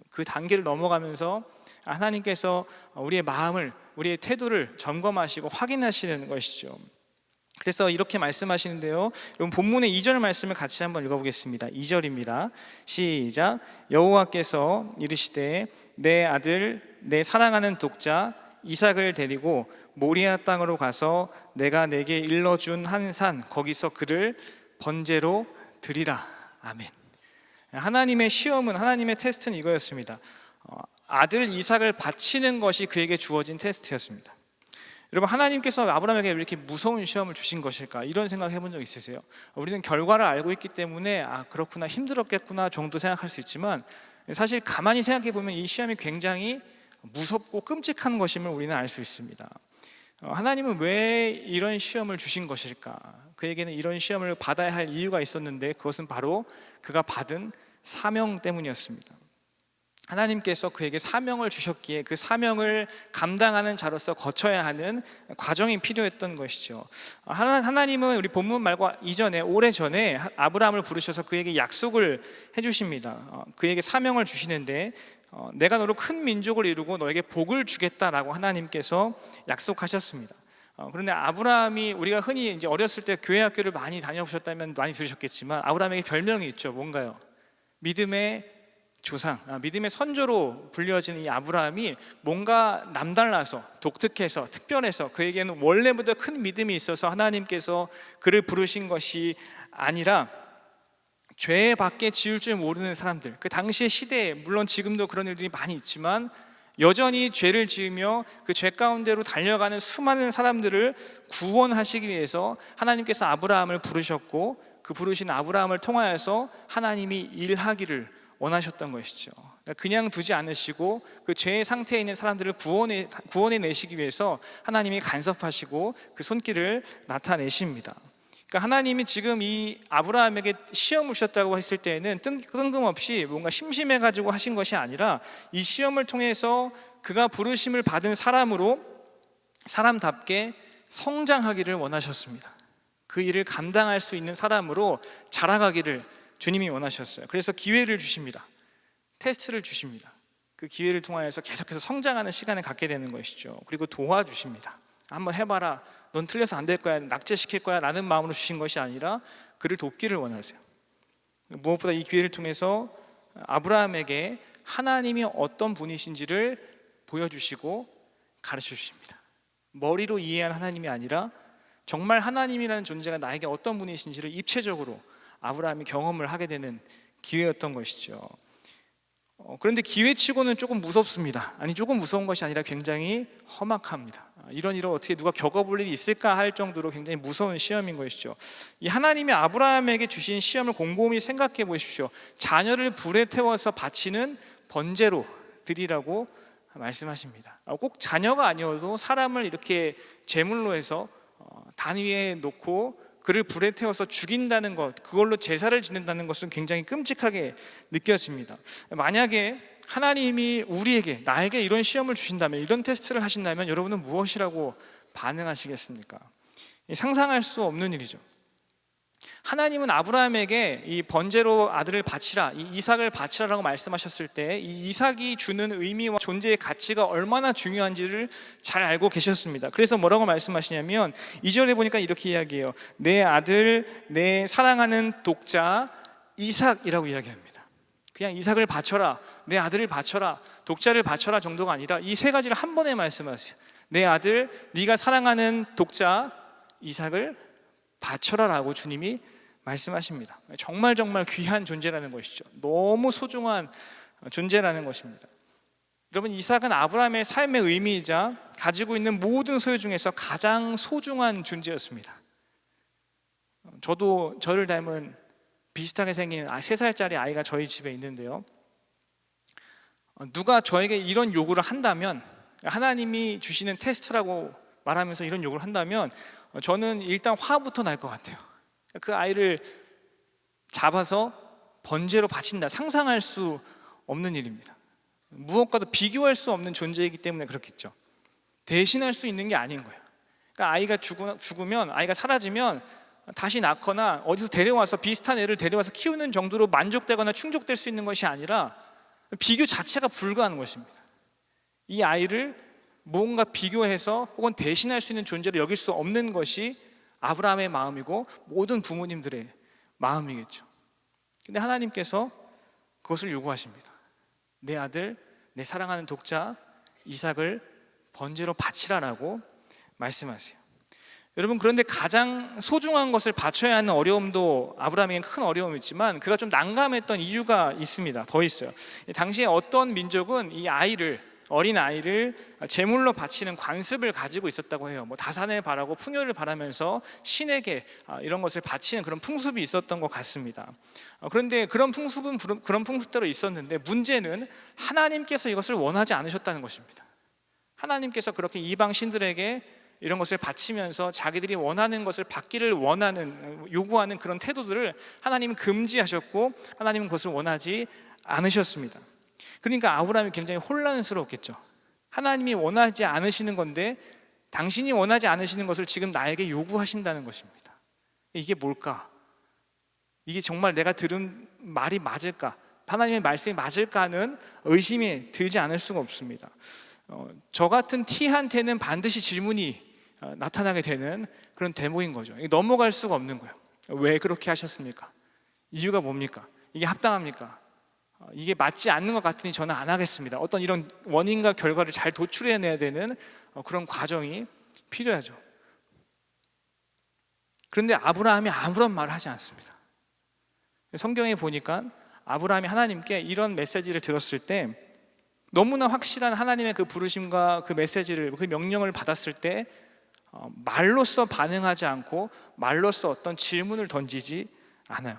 그 단계를 넘어가면서 하나님께서 우리의 마음을, 우리의 태도를 점검하시고 확인하시는 것이죠. 그래서 이렇게 말씀하시는데요, 여러분 본문의 2절 말씀을 같이 한번 읽어보겠습니다. 2절입니다. 시작. 여호와께서 이르시되 내 아들, 내 사랑하는 독자 이삭을 데리고 모리아 땅으로 가서 내가 내게 일러준 한 산, 거기서 그를 번제로 드리라. 아멘. 하나님의 시험은, 하나님의 테스트는 이거였습니다. 아들 이삭을 바치는 것이 그에게 주어진 테스트였습니다. 여러분, 하나님께서 아브라함에게 왜 이렇게 무서운 시험을 주신 것일까? 이런 생각 해본 적 있으세요? 우리는 결과를 알고 있기 때문에 그렇구나, 힘들었겠구나 정도 생각할 수 있지만, 사실 가만히 생각해 보면 이 시험이 굉장히 무섭고 끔찍한 것임을 우리는 알 수 있습니다. 하나님은 왜 이런 시험을 주신 것일까? 그에게는 이런 시험을 받아야 할 이유가 있었는데 그것은 바로 그가 받은 사명 때문이었습니다. 하나님께서 그에게 사명을 주셨기에 그 사명을 감당하는 자로서 거쳐야 하는 과정이 필요했던 것이죠. 하나님은 우리 본문 말고 이전에, 오래전에 아브라함을 부르셔서 그에게 약속을 해주십니다. 그에게 사명을 주시는데 내가 너로 큰 민족을 이루고 너에게 복을 주겠다라고 하나님께서 약속하셨습니다. 그런데 아브라함이, 우리가 흔히 이제 어렸을 때 교회 학교를 많이 다녀보셨다면 많이 들으셨겠지만 아브라함에게 별명이 있죠. 뭔가요? 믿음의 조상, 믿음의 선조로 불려진 이 아브라함이 뭔가 남달라서, 독특해서, 특별해서, 그에게는 원래부터 큰 믿음이 있어서 하나님께서 그를 부르신 것이 아니라 죄 밖에 지을 줄 모르는 사람들, 그 당시의 시대에, 물론 지금도 그런 일들이 많이 있지만 여전히 죄를 지으며 그 죄 가운데로 달려가는 수많은 사람들을 구원하시기 위해서 하나님께서 아브라함을 부르셨고, 그 부르신 아브라함을 통하여서 하나님이 일하기를 원하셨던 것이죠. 그냥 두지 않으시고 그 죄의 상태에 있는 사람들을 구원해 내시기 위해서 하나님이 간섭하시고 그 손길을 나타내십니다. 그러니까 하나님이 지금 이 아브라함에게 시험을 주셨다고 했을 때에는 뜬금없이 뭔가 심심해가지고 하신 것이 아니라 이 시험을 통해서 그가 부르심을 받은 사람으로 사람답게 성장하기를 원하셨습니다. 그 일을 감당할 수 있는 사람으로 자라가기를 주님이 원하셨어요. 그래서 기회를 주십니다. 테스트를 주십니다. 그 기회를 통하여서 계속해서 성장하는 시간을 갖게 되는 것이죠. 그리고 도와주십니다. 한번 해봐라. 넌 틀려서 안 될 거야. 낙제시킬 거야. 라는 마음으로 주신 것이 아니라 그를 돕기를 원하세요. 무엇보다 이 기회를 통해서 아브라함에게 하나님이 어떤 분이신지를 보여주시고 가르쳐 주십니다. 머리로 이해한 하나님이 아니라 정말 하나님이라는 존재가 나에게 어떤 분이신지를 입체적으로 아브라함이 경험을 하게 되는 기회였던 것이죠. 그런데 기회치고는 조금 무섭습니다. 아니, 조금 무서운 것이 아니라 굉장히 험악합니다. 이런 일을 어떻게 누가 겪어볼 일이 있을까 할 정도로 굉장히 무서운 시험인 것이죠. 이 하나님이 아브라함에게 주신 시험을 곰곰이 생각해 보십시오. 자녀를 불에 태워서 바치는 번제로 드리라고 말씀하십니다. 꼭 자녀가 아니어도 사람을 이렇게 제물로 해서 단 위에 놓고 그를 불에 태워서 죽인다는 것, 그걸로 제사를 지낸다는 것은 굉장히 끔찍하게 느껴집니다. 만약에 하나님이 우리에게, 나에게 이런 시험을 주신다면, 이런 테스트를 하신다면 여러분은 무엇이라고 반응하시겠습니까? 상상할 수 없는 일이죠. 하나님은 아브라함에게 이 번제로 아들을 바치라, 이 이삭을 바치라라고 말씀하셨을 때 이 이삭이 주는 의미와 존재의 가치가 얼마나 중요한지를 잘 알고 계셨습니다. 그래서 뭐라고 말씀하시냐면 2절에 보니까 이렇게 이야기해요. 내 아들, 내 사랑하는 독자 이삭이라고 이야기합니다. 그냥 이삭을 바쳐라, 내 아들을 바쳐라, 독자를 바쳐라 정도가 아니라 이 세 가지를 한 번에 말씀하세요. 내 아들, 네가 사랑하는 독자 이삭을 바쳐라라고 주님이 말씀하십니다. 정말 귀한 존재라는 것이죠. 너무 소중한 존재라는 것입니다. 여러분, 이삭은 아브라함의 삶의 의미이자 가지고 있는 모든 소유 중에서 가장 소중한 존재였습니다. 저도 저를 닮은 비슷하게 생긴 3살짜리 아이가 저희 집에 있는데요, 누가 저에게 이런 요구를 한다면, 하나님이 주시는 테스트라고 말하면서 이런 요구를 한다면 저는 일단 화부터 날 것 같아요. 그 아이를 잡아서 번제로 바친다, 상상할 수 없는 일입니다. 무엇과도 비교할 수 없는 존재이기 때문에 그렇겠죠. 대신할 수 있는 게 아닌 거예요. 그러니까 아이가 죽으면, 아이가 사라지면 다시 낳거나 어디서 데려와서 비슷한 애를 데려와서 키우는 정도로 만족되거나 충족될 수 있는 것이 아니라 비교 자체가 불가한 것입니다. 이 아이를 뭔가 비교해서 혹은 대신할 수 있는 존재로 여길 수 없는 것이 아브라함의 마음이고 모든 부모님들의 마음이겠죠. 근데 하나님께서 그것을 요구하십니다. 내 아들, 내 사랑하는 독자 이삭을 번제로 바치라라고 말씀하세요. 여러분, 그런데 가장 소중한 것을 바쳐야 하는 어려움도 아브라함에게는 큰 어려움이었지만 그가 좀 난감했던 이유가 있습니다. 더 있어요. 당시에 어떤 민족은 이 어린 아이를 제물로 바치는 관습을 가지고 있었다고 해요. 다산을 바라고 풍요를 바라면서 신에게 이런 것을 바치는 그런 풍습이 있었던 것 같습니다. 그런데 그런 풍습은 그런 풍습대로 있었는데 문제는 하나님께서 이것을 원하지 않으셨다는 것입니다. 하나님께서 그렇게 이방 신들에게 이런 것을 바치면서 자기들이 원하는 것을 받기를 요구하는 그런 태도들을 하나님은 금지하셨고 하나님은 그것을 원하지 않으셨습니다. 그러니까 아브라함이 굉장히 혼란스러웠겠죠. 하나님이 원하지 않으시는 건데 당신이 원하지 않으시는 것을 지금 나에게 요구하신다는 것입니다. 이게 뭘까? 이게 정말 내가 들은 말이 맞을까? 하나님의 말씀이 맞을까 하는 의심이 들지 않을 수가 없습니다. 저 같은 T한테는 반드시 질문이 나타나게 되는 그런 대목인 거죠. 넘어갈 수가 없는 거예요. 왜 그렇게 하셨습니까? 이유가 뭡니까? 이게 합당합니까? 이게 맞지 않는 것 같으니 저는 안 하겠습니다. 어떤 이런 원인과 결과를 잘 도출해내야 되는 그런 과정이 필요하죠. 그런데 아브라함이 아무런 말을 하지 않습니다. 성경에 보니까 아브라함이 하나님께 이런 메시지를 들었을 때 너무나 확실한 하나님의 그 부르심과 그 메시지를, 그 명령을 받았을 때 말로써 반응하지 않고 말로써 어떤 질문을 던지지 않아요.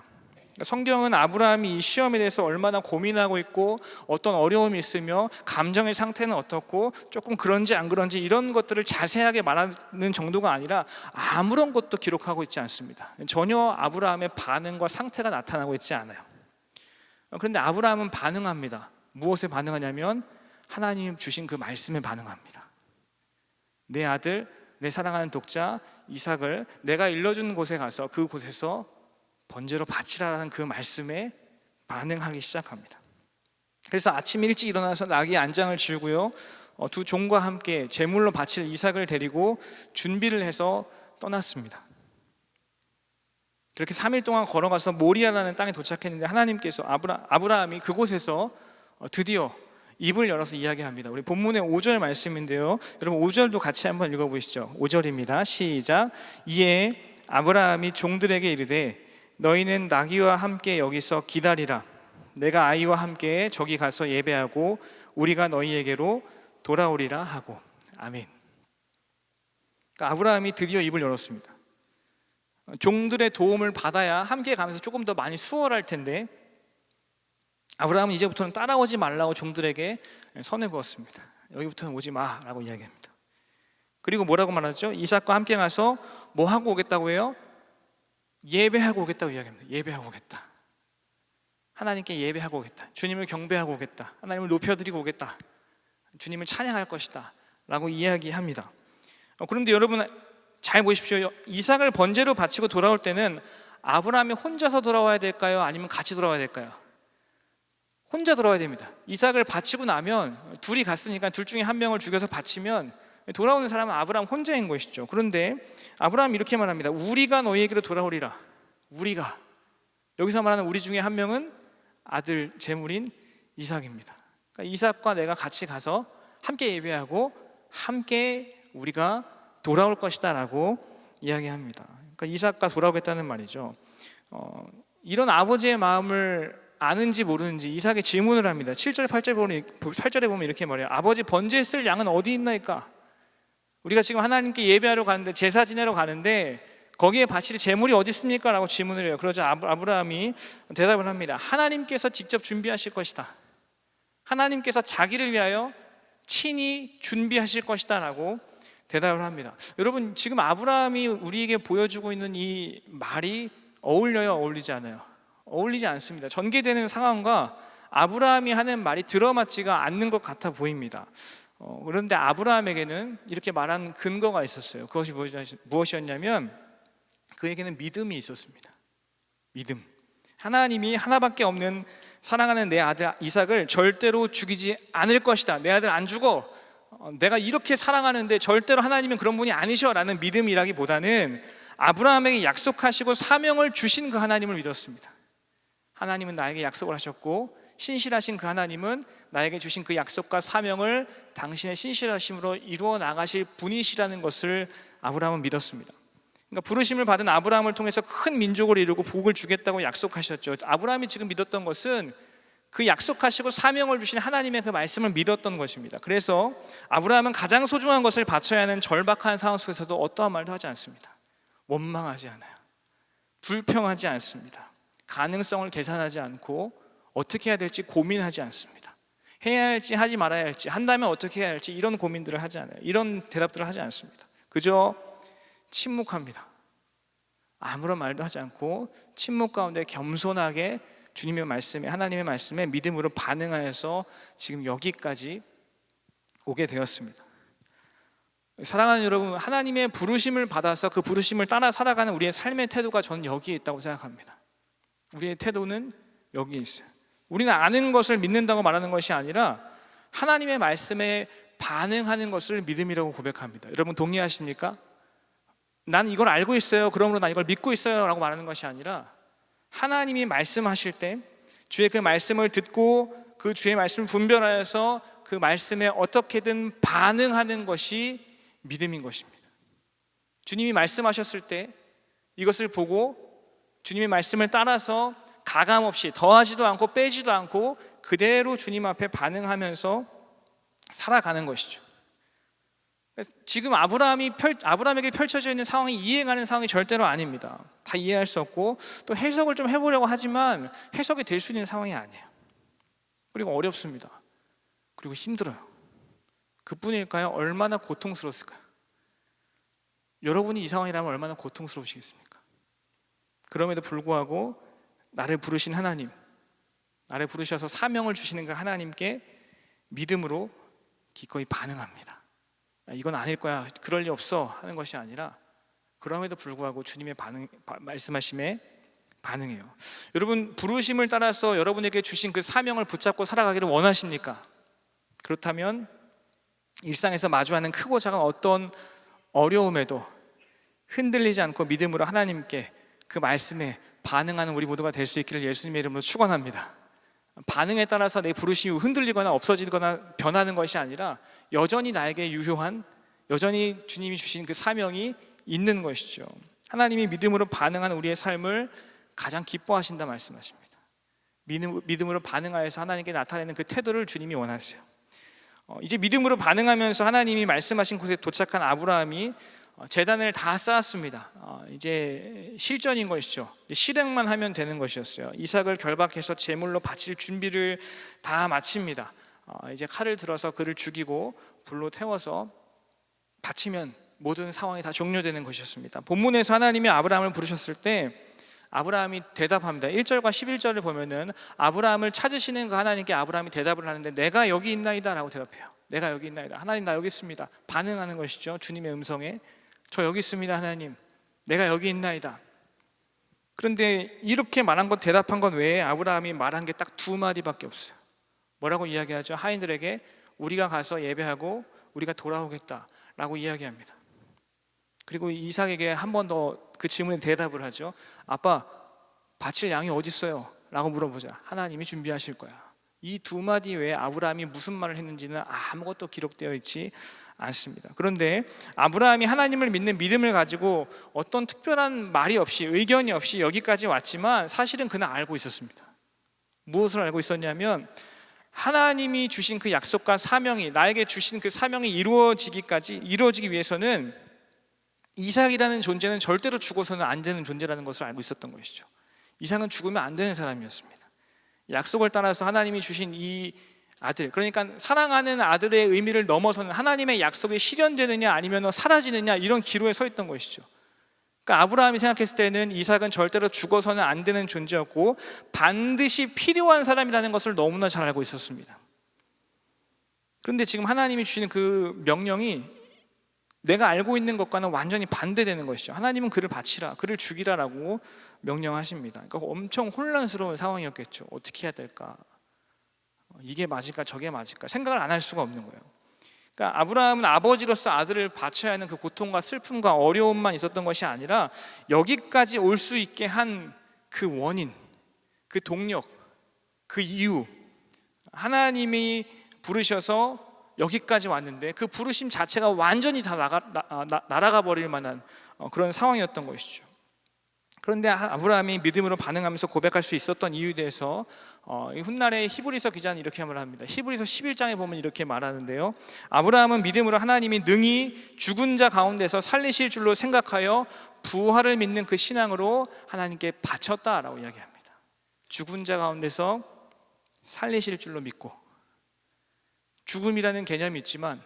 성경은 아브라함이 이 시험에 대해서 얼마나 고민하고 있고 어떤 어려움이 있으며 감정의 상태는 어떻고 조금 그런지 안 그런지 이런 것들을 자세하게 말하는 정도가 아니라 아무런 것도 기록하고 있지 않습니다. 전혀 아브라함의 반응과 상태가 나타나고 있지 않아요. 그런데 아브라함은 반응합니다. 무엇에 반응하냐면 하나님 주신 그 말씀에 반응합니다. 내 아들, 내 사랑하는 독자 이삭을 내가 일러준 곳에 가서 그곳에서 번제로 바치라는 그 말씀에 반응하기 시작합니다. 그래서 아침 일찍 일어나서 나귀 안장을 지우고요, 두 종과 함께 제물로 바칠 이삭을 데리고 준비를 해서 떠났습니다. 그렇게 3일 동안 걸어가서 모리아라는 땅에 도착했는데 하나님께서 아브라함이 그곳에서 드디어 입을 열어서 이야기합니다. 우리 본문의 5절 말씀인데요, 여러분 5절도 같이 한번 읽어보시죠. 5절입니다. 시작. 이에 아브라함이 종들에게 이르되 너희는 나귀와 함께 여기서 기다리라. 내가 아이와 함께 저기 가서 예배하고 우리가 너희에게로 돌아오리라 하고. 아멘. 그러니까 아브라함이 드디어 입을 열었습니다. 종들의 도움을 받아야 함께 가면서 조금 더 많이 수월할 텐데 아브라함은 이제부터는 따라오지 말라고 종들에게 선을 그었습니다. 여기부터는 오지 마라고 이야기합니다. 그리고 뭐라고 말하죠? 이삭과 함께 가서 뭐 하고 오겠다고 해요? 예배하고 오겠다고 이야기합니다. 예배하고 오겠다. 하나님께 예배하고 오겠다. 주님을 경배하고 오겠다. 하나님을 높여드리고 오겠다. 주님을 찬양할 것이다 라고 이야기합니다. 그런데 여러분 잘 보십시오. 이삭을 번제로 바치고 돌아올 때는 아브라함이 혼자서 돌아와야 될까요? 아니면 같이 돌아와야 될까요? 혼자 돌아와야 됩니다. 이삭을 바치고 나면 둘이 갔으니까 둘 중에 한 명을 죽여서 바치면 돌아오는 사람은 아브라함 혼자인 것이죠. 그런데 아브라함이 이렇게 말합니다. 우리가 너희에게로 돌아오리라. 우리가, 여기서 말하는 우리 중에 한 명은 아들 제물인 이삭입니다. 그러니까 이삭과 내가 같이 가서 함께 예배하고 함께 우리가 돌아올 것이다 라고 이야기합니다. 그러니까 이삭과 돌아오겠다는 말이죠. 이런 아버지의 마음을 아는지 모르는지 이삭의 질문을 합니다. 7절 8절에 보면 이렇게 말해요. 아버지, 번제에 쓸 양은 어디 있나이까? 우리가 지금 하나님께 예배하러 가는데, 제사 지내러 가는데 거기에 바칠 제물이 어디 있습니까? 라고 질문을 해요. 그러자 아브라함이 대답을 합니다. 하나님께서 직접 준비하실 것이다. 하나님께서 자기를 위하여 친히 준비하실 것이다 라고 대답을 합니다. 여러분, 지금 아브라함이 우리에게 보여주고 있는 이 말이 어울려요? 어울리지 않아요? 어울리지 않습니다. 전개되는 상황과 아브라함이 하는 말이 들어맞지가 않는 것 같아 보입니다. 그런데 아브라함에게는 이렇게 말한 근거가 있었어요. 그것이 무엇이었냐면 그에게는 믿음이 있었습니다. 믿음. 하나님이 하나밖에 없는 사랑하는 내 아들 이삭을 절대로 죽이지 않을 것이다. 내 아들 안 죽어. 내가 이렇게 사랑하는데 절대로 하나님은 그런 분이 아니셔 라는 믿음이라기보다는 아브라함에게 약속하시고 사명을 주신 그 하나님을 믿었습니다. 하나님은 나에게 약속을 하셨고 신실하신 그 하나님은 나에게 주신 그 약속과 사명을 당신의 신실하심으로 이루어 나가실 분이시라는 것을 아브라함은 믿었습니다. 그러니까 부르심을 받은 아브라함을 통해서 큰 민족을 이루고 복을 주겠다고 약속하셨죠. 아브라함이 지금 믿었던 것은 그 약속하시고 사명을 주신 하나님의 그 말씀을 믿었던 것입니다. 그래서 아브라함은 가장 소중한 것을 바쳐야 하는 절박한 상황 속에서도 어떠한 말도 하지 않습니다. 원망하지 않아요. 불평하지 않습니다. 가능성을 계산하지 않고 어떻게 해야 될지 고민하지 않습니다. 해야 할지 하지 말아야 할지, 한다면 어떻게 해야 할지 이런 고민들을 하지 않아요. 이런 대답들을 하지 않습니다. 그저 침묵합니다. 아무런 말도 하지 않고 침묵 가운데 겸손하게 주님의 말씀에, 하나님의 말씀에 믿음으로 반응하여서 지금 여기까지 오게 되었습니다. 사랑하는 여러분, 하나님의 부르심을 받아서 그 부르심을 따라 살아가는 우리의 삶의 태도가 저는 여기에 있다고 생각합니다. 우리의 태도는 여기에 있어요. 우리는 아는 것을 믿는다고 말하는 것이 아니라 하나님의 말씀에 반응하는 것을 믿음이라고 고백합니다. 여러분 동의하십니까? 난 이걸 알고 있어요, 그러므로 난 이걸 믿고 있어요 라고 말하는 것이 아니라 하나님이 말씀하실 때 주의 그 말씀을 듣고 그 주의 말씀을 분별하여서 그 말씀에 어떻게든 반응하는 것이 믿음인 것입니다. 주님이 말씀하셨을 때 이것을 보고 주님의 말씀을 따라서 가감없이 더하지도 않고 빼지도 않고 그대로 주님 앞에 반응하면서 살아가는 것이죠. 지금 아브라함에게 펼쳐져 있는 상황이 이해가는 상황이 절대로 아닙니다. 다 이해할 수 없고 또 해석을 좀 해보려고 하지만 해석이 될 수 있는 상황이 아니에요. 그리고 어렵습니다. 그리고 힘들어요. 그뿐일까요? 얼마나 고통스러웠을까요? 여러분이 이 상황이라면 얼마나 고통스러우시겠습니까? 그럼에도 불구하고 나를 부르신 하나님, 나를 부르셔서 사명을 주시는 그 하나님께 믿음으로 기꺼이 반응합니다. 이건 아닐 거야, 그럴 리 없어 하는 것이 아니라 그럼에도 불구하고 주님의 말씀하심에 반응해요. 여러분, 부르심을 따라서 여러분에게 주신 그 사명을 붙잡고 살아가기를 원하십니까? 그렇다면 일상에서 마주하는 크고 작은 어떤 어려움에도 흔들리지 않고 믿음으로 하나님께 그 말씀에 반응하는 우리 모두가 될 수 있기를 예수님의 이름으로 축원합니다. 반응에 따라서 내 부르심이 흔들리거나 없어지거나 변하는 것이 아니라 여전히 나에게 유효한, 여전히 주님이 주신 그 사명이 있는 것이죠. 하나님이 믿음으로 반응하는 우리의 삶을 가장 기뻐하신다 말씀하십니다. 믿음으로 반응하여서 하나님께 나타내는 그 태도를 주님이 원하세요. 이제 믿음으로 반응하면서 하나님이 말씀하신 곳에 도착한 아브라함이 제단을 다 쌓았습니다. 이제 실전인 것이죠. 실행만 하면 되는 것이었어요. 이삭을 결박해서 제물로 바칠 준비를 다 마칩니다. 이제 칼을 들어서 그를 죽이고 불로 태워서 바치면 모든 상황이 다 종료되는 것이었습니다. 본문에서 하나님이 아브라함을 부르셨을 때 아브라함이 대답합니다. 1절과 11절을 보면은 아브라함을 찾으시는 그 하나님께 아브라함이 대답을 하는데 내가 여기 있나이다 라고 대답해요. 내가 여기 있나이다. 하나님, 나 여기 있습니다. 반응하는 것이죠. 주님의 음성에 저 여기 있습니다. 하나님, 내가 여기 있나이다. 그런데 이렇게 말한 것, 대답한 것 외에 아브라함이 말한 게 딱 두 마디밖에 없어요. 뭐라고 이야기하죠? 하인들에게 우리가 가서 예배하고 우리가 돌아오겠다 라고 이야기합니다. 그리고 이삭에게 한 번 더 그 질문에 대답을 하죠. 아빠, 바칠 양이 어디 있어요? 라고 물어보자. 하나님이 준비하실 거야. 이 두 마디 외에 아브라함이 무슨 말을 했는지는 아무것도 기록되어 있지 않습니다. 그런데 아브라함이 하나님을 믿는 믿음을 가지고 어떤 특별한 말이 없이, 의견이 없이 여기까지 왔지만 사실은 그는 알고 있었습니다. 무엇을 알고 있었냐면 하나님이 주신 그 약속과 사명이, 나에게 주신 그 사명이 이루어지기 위해서는 이삭이라는 존재는 절대로 죽어서는 안 되는 존재라는 것을 알고 있었던 것이죠. 이삭은 죽으면 안 되는 사람이었습니다. 약속을 따라서 하나님이 주신 이 아들, 그러니까 사랑하는 아들의 의미를 넘어서는 하나님의 약속이 실현되느냐 아니면 사라지느냐, 이런 기로에 서 있던 것이죠. 그러니까 아브라함이 생각했을 때는 이삭은 절대로 죽어서는 안 되는 존재였고 반드시 필요한 사람이라는 것을 너무나 잘 알고 있었습니다. 그런데 지금 하나님이 주시는 그 명령이 내가 알고 있는 것과는 완전히 반대되는 것이죠. 하나님은 그를 바치라, 그를 죽이라라고 명령하십니다. 그러니까 엄청 혼란스러운 상황이었겠죠. 어떻게 해야 될까? 이게 맞을까 저게 맞을까 생각을 안 할 수가 없는 거예요. 그러니까 아브라함은 아버지로서 아들을 바쳐야 하는 그 고통과 슬픔과 어려움만 있었던 것이 아니라 여기까지 올 수 있게 한 그 원인, 그 동력, 그 이유, 하나님이 부르셔서 여기까지 왔는데 그 부르심 자체가 완전히 다 날아가 버릴 만한 그런 상황이었던 것이죠. 그런데 아브라함이 믿음으로 반응하면서 고백할 수 있었던 이유에 대해서 훗날에 히브리서 기자는 이렇게 말합니다. 히브리서 11장에 보면 이렇게 말하는데요. 아브라함은 믿음으로 하나님이 능히 죽은 자 가운데서 살리실 줄로 생각하여 부활을 믿는 그 신앙으로 하나님께 바쳤다라고 이야기합니다. 죽은 자 가운데서 살리실 줄로 믿고, 죽음이라는 개념이 있지만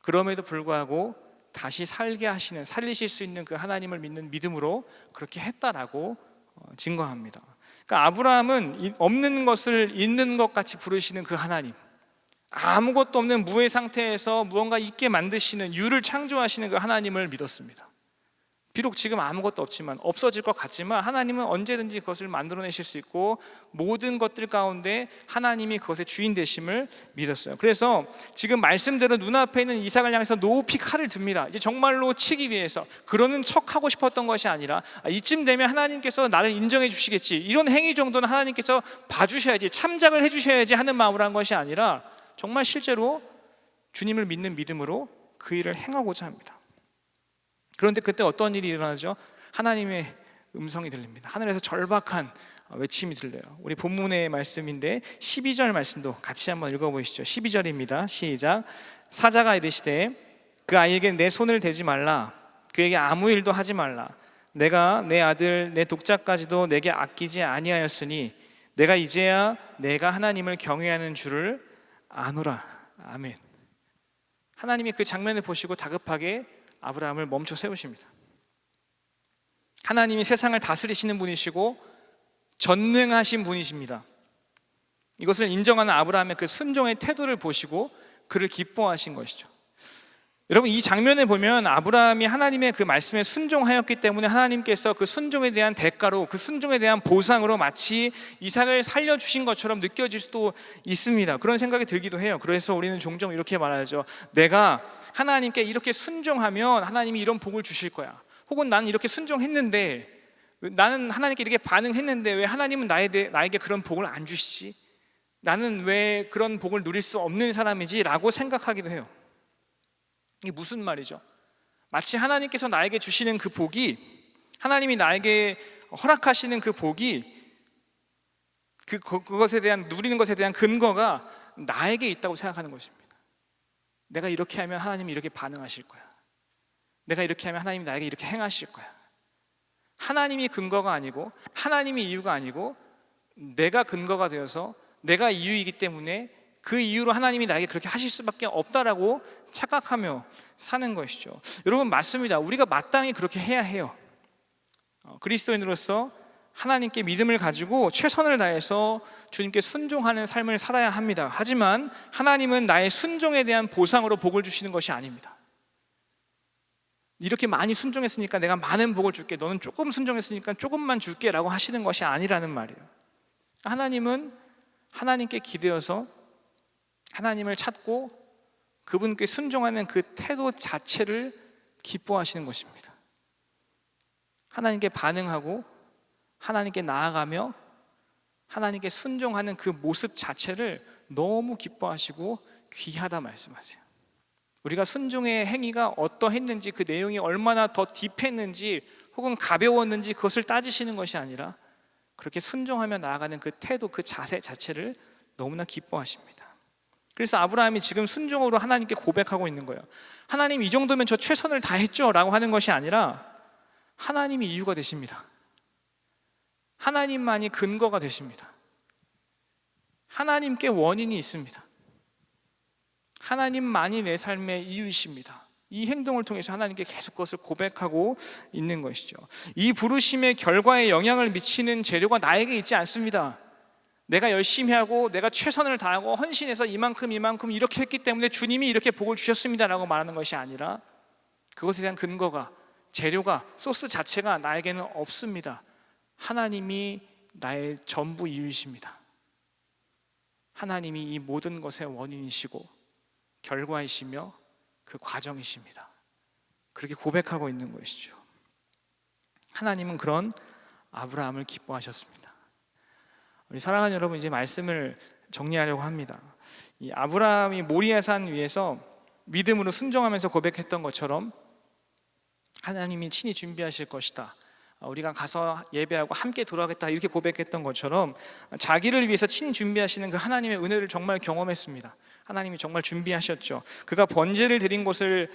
그럼에도 불구하고 다시 살게 하시는, 살리실 수 있는 그 하나님을 믿는 믿음으로 그렇게 했다라고 증거합니다. 그러니까 아브라함은 없는 것을 있는 것 같이 부르시는 그 하나님, 아무것도 없는 무의 상태에서 무언가 있게 만드시는, 유를 창조하시는 그 하나님을 믿었습니다. 비록 지금 아무것도 없지만, 없어질 것 같지만 하나님은 언제든지 그것을 만들어내실 수 있고 모든 것들 가운데 하나님이 그것의 주인 되심을 믿었어요. 그래서 지금 말씀대로 눈앞에 있는 이삭을 향해서 높이 칼을 듭니다. 이제 정말로 치기 위해서, 그러는 척하고 싶었던 것이 아니라 이쯤 되면 하나님께서 나를 인정해 주시겠지, 이런 행위 정도는 하나님께서 봐주셔야지, 참작을 해주셔야지 하는 마음으로 한 것이 아니라 정말 실제로 주님을 믿는 믿음으로 그 일을 행하고자 합니다. 그런데 그때 어떤 일이 일어나죠? 하나님의 음성이 들립니다. 하늘에서 절박한 외침이 들려요. 우리 본문의 말씀인데 12절 말씀도 같이 한번 읽어보시죠. 12절입니다. 시작. 사자가 이르시되 그 아이에게 내 손을 대지 말라, 그에게 아무 일도 하지 말라. 내가 내 아들 내 독자까지도 내게 아끼지 아니하였으니 내가 이제야 내가 하나님을 경외하는 줄을 아노라. 아멘. 하나님이 그 장면을 보시고 다급하게 아브라함을 멈춰 세우십니다. 하나님이 세상을 다스리시는 분이시고 전능하신 분이십니다. 이것을 인정하는 아브라함의 그 순종의 태도를 보시고 그를 기뻐하신 것이죠. 여러분, 이 장면에 보면 아브라함이 하나님의 그 말씀에 순종하였기 때문에 하나님께서 그 순종에 대한 대가로, 그 순종에 대한 보상으로 마치 이삭을 살려주신 것처럼 느껴질 수도 있습니다. 그런 생각이 들기도 해요. 그래서 우리는 종종 이렇게 말하죠. 내가 하나님께 이렇게 순종하면 하나님이 이런 복을 주실 거야. 혹은 나는 이렇게 순종했는데, 나는 하나님께 이렇게 반응했는데 왜 하나님은 나에게 그런 복을 안 주시지? 나는 왜 그런 복을 누릴 수 없는 사람이지? 라고 생각하기도 해요. 이게 무슨 말이죠? 마치 하나님께서 나에게 주시는 그 복이, 하나님이 나에게 허락하시는 그 복이, 그것에 대한, 누리는 것에 대한 근거가 나에게 있다고 생각하는 것입니다. 내가 이렇게 하면 하나님이 이렇게 반응하실 거야. 내가 이렇게 하면 하나님이 나에게 이렇게 행하실 거야. 하나님이 근거가 아니고, 하나님이 이유가 아니고, 내가 근거가 되어서 내가 이유이기 때문에 그 이유로 하나님이 나에게 그렇게 하실 수밖에 없다라고 착각하며 사는 것이죠. 여러분, 맞습니다. 우리가 마땅히 그렇게 해야 해요. 그리스도인으로서 하나님께 믿음을 가지고 최선을 다해서 주님께 순종하는 삶을 살아야 합니다. 하지만 하나님은 나의 순종에 대한 보상으로 복을 주시는 것이 아닙니다. 이렇게 많이 순종했으니까 내가 많은 복을 줄게, 너는 조금 순종했으니까 조금만 줄게 라고 하시는 것이 아니라는 말이에요. 하나님은 하나님께 기대어서 하나님을 찾고 그분께 순종하는 그 태도 자체를 기뻐하시는 것입니다. 하나님께 반응하고 하나님께 나아가며 하나님께 순종하는 그 모습 자체를 너무 기뻐하시고 귀하다 말씀하세요. 우리가 순종의 행위가 어떠했는지, 그 내용이 얼마나 더 딥했는지 혹은 가벼웠는지 그것을 따지시는 것이 아니라 그렇게 순종하며 나아가는 그 태도, 그 자세 자체를 너무나 기뻐하십니다. 그래서 아브라함이 지금 순종으로 하나님께 고백하고 있는 거예요. 하나님, 이 정도면 저 최선을 다했죠 라고 하는 것이 아니라 하나님이 이유가 되십니다. 하나님만이 근거가 되십니다. 하나님께 원인이 있습니다. 하나님만이 내 삶의 이유이십니다. 이 행동을 통해서 하나님께 계속 그것을 고백하고 있는 것이죠. 이 부르심의 결과에 영향을 미치는 재료가 나에게 있지 않습니다. 내가 열심히 하고 내가 최선을 다하고 헌신해서 이만큼 이렇게 했기 때문에 주님이 이렇게 복을 주셨습니다 라고 말하는 것이 아니라 그것에 대한 근거가, 재료가, 소스 자체가 나에게는 없습니다. 하나님이 나의 전부 이유이십니다. 하나님이 이 모든 것의 원인이시고 결과이시며 그 과정이십니다. 그렇게 고백하고 있는 것이죠. 하나님은 그런 아브라함을 기뻐하셨습니다. 우리 사랑하는 여러분, 이제 말씀을 정리하려고 합니다. 이 아브라함이 모리아산 위에서 믿음으로 순종하면서 고백했던 것처럼 하나님이 친히 준비하실 것이다, 우리가 가서 예배하고 함께 돌아가겠다, 이렇게 고백했던 것처럼 자기를 위해서 친히 준비하시는 그 하나님의 은혜를 정말 경험했습니다. 하나님이 정말 준비하셨죠. 그가 번제를 드린 곳을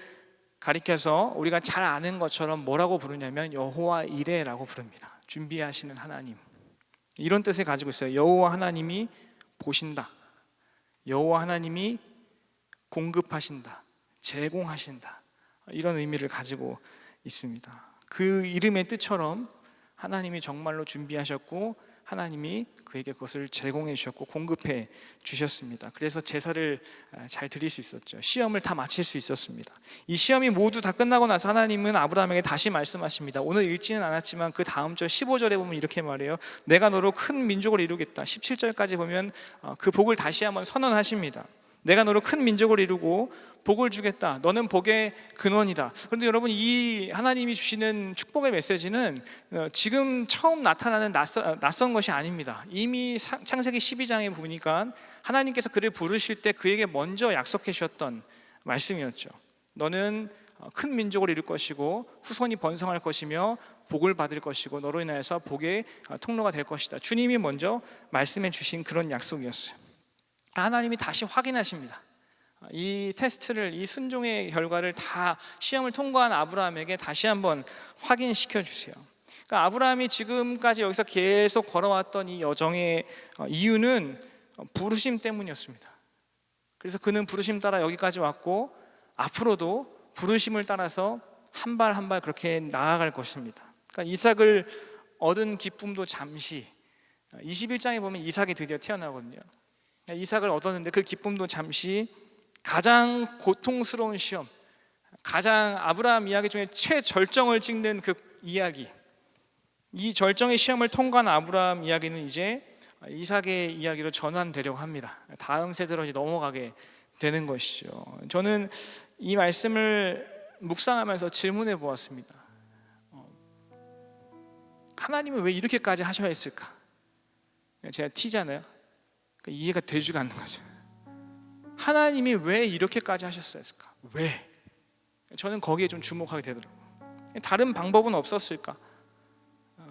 가리켜서 우리가 잘 아는 것처럼 뭐라고 부르냐면 여호와 이레라고 부릅니다. 준비하시는 하나님, 이런 뜻을 가지고 있어요. 여호와 하나님이 보신다, 여호와 하나님이 공급하신다, 제공하신다, 이런 의미를 가지고 있습니다. 그 이름의 뜻처럼 하나님이 정말로 준비하셨고 하나님이 그에게 그것을 제공해 주셨고 공급해 주셨습니다. 그래서 제사를 잘 드릴 수 있었죠. 시험을 다 마칠 수 있었습니다. 이 시험이 모두 다 끝나고 나서 하나님은 아브라함에게 다시 말씀하십니다. 오늘 읽지는 않았지만 그 다음 절 15절에 보면 이렇게 말해요. 내가 너로 큰 민족을 이루겠다. 17절까지 보면 그 복을 다시 한번 선언하십니다. 내가 너로 큰 민족을 이루고 복을 주겠다. 너는 복의 근원이다. 그런데 여러분, 이 하나님이 주시는 축복의 메시지는 지금 처음 나타나는 낯선 것이 아닙니다. 이미 창세기 12장에 보니까 하나님께서 그를 부르실 때 그에게 먼저 약속해 주셨던 말씀이었죠. 너는 큰 민족을 이룰 것이고 후손이 번성할 것이며 복을 받을 것이고 너로 인하여서 복의 통로가 될 것이다. 주님이 먼저 말씀해 주신 그런 약속이었어요. 하나님이 다시 확인하십니다. 이 테스트를, 이 순종의 결과를 다 시험을 통과한 아브라함에게 다시 한번 확인시켜 주세요. 그러니까 아브라함이 지금까지 여기서 계속 걸어왔던 이 여정의 이유는 부르심 때문이었습니다. 그래서 그는 부르심 따라 여기까지 왔고 앞으로도 부르심을 따라서 한 발 한 발 그렇게 나아갈 것입니다. 그러니까 이삭을 얻은 기쁨도 잠시, 21장에 보면 이삭이 드디어 태어나거든요. 이삭을 얻었는데 그 기쁨도 잠시, 가장 고통스러운 시험, 가장 아브라함 이야기 중에 최절정을 찍는 그 이야기, 이 절정의 시험을 통과한 아브라함 이야기는 이제 이삭의 이야기로 전환되려고 합니다. 다음 세대로 이제 넘어가게 되는 것이죠. 저는 이 말씀을 묵상하면서 질문해 보았습니다. 하나님은 왜 이렇게까지 하셔야 했을까? 제가 T잖아요. 그러니까 이해가 되지가 않는 거죠. 하나님이 왜 이렇게까지 하셨어야 했을까? 왜? 저는 거기에 좀 주목하게 되더라고요. 다른 방법은 없었을까?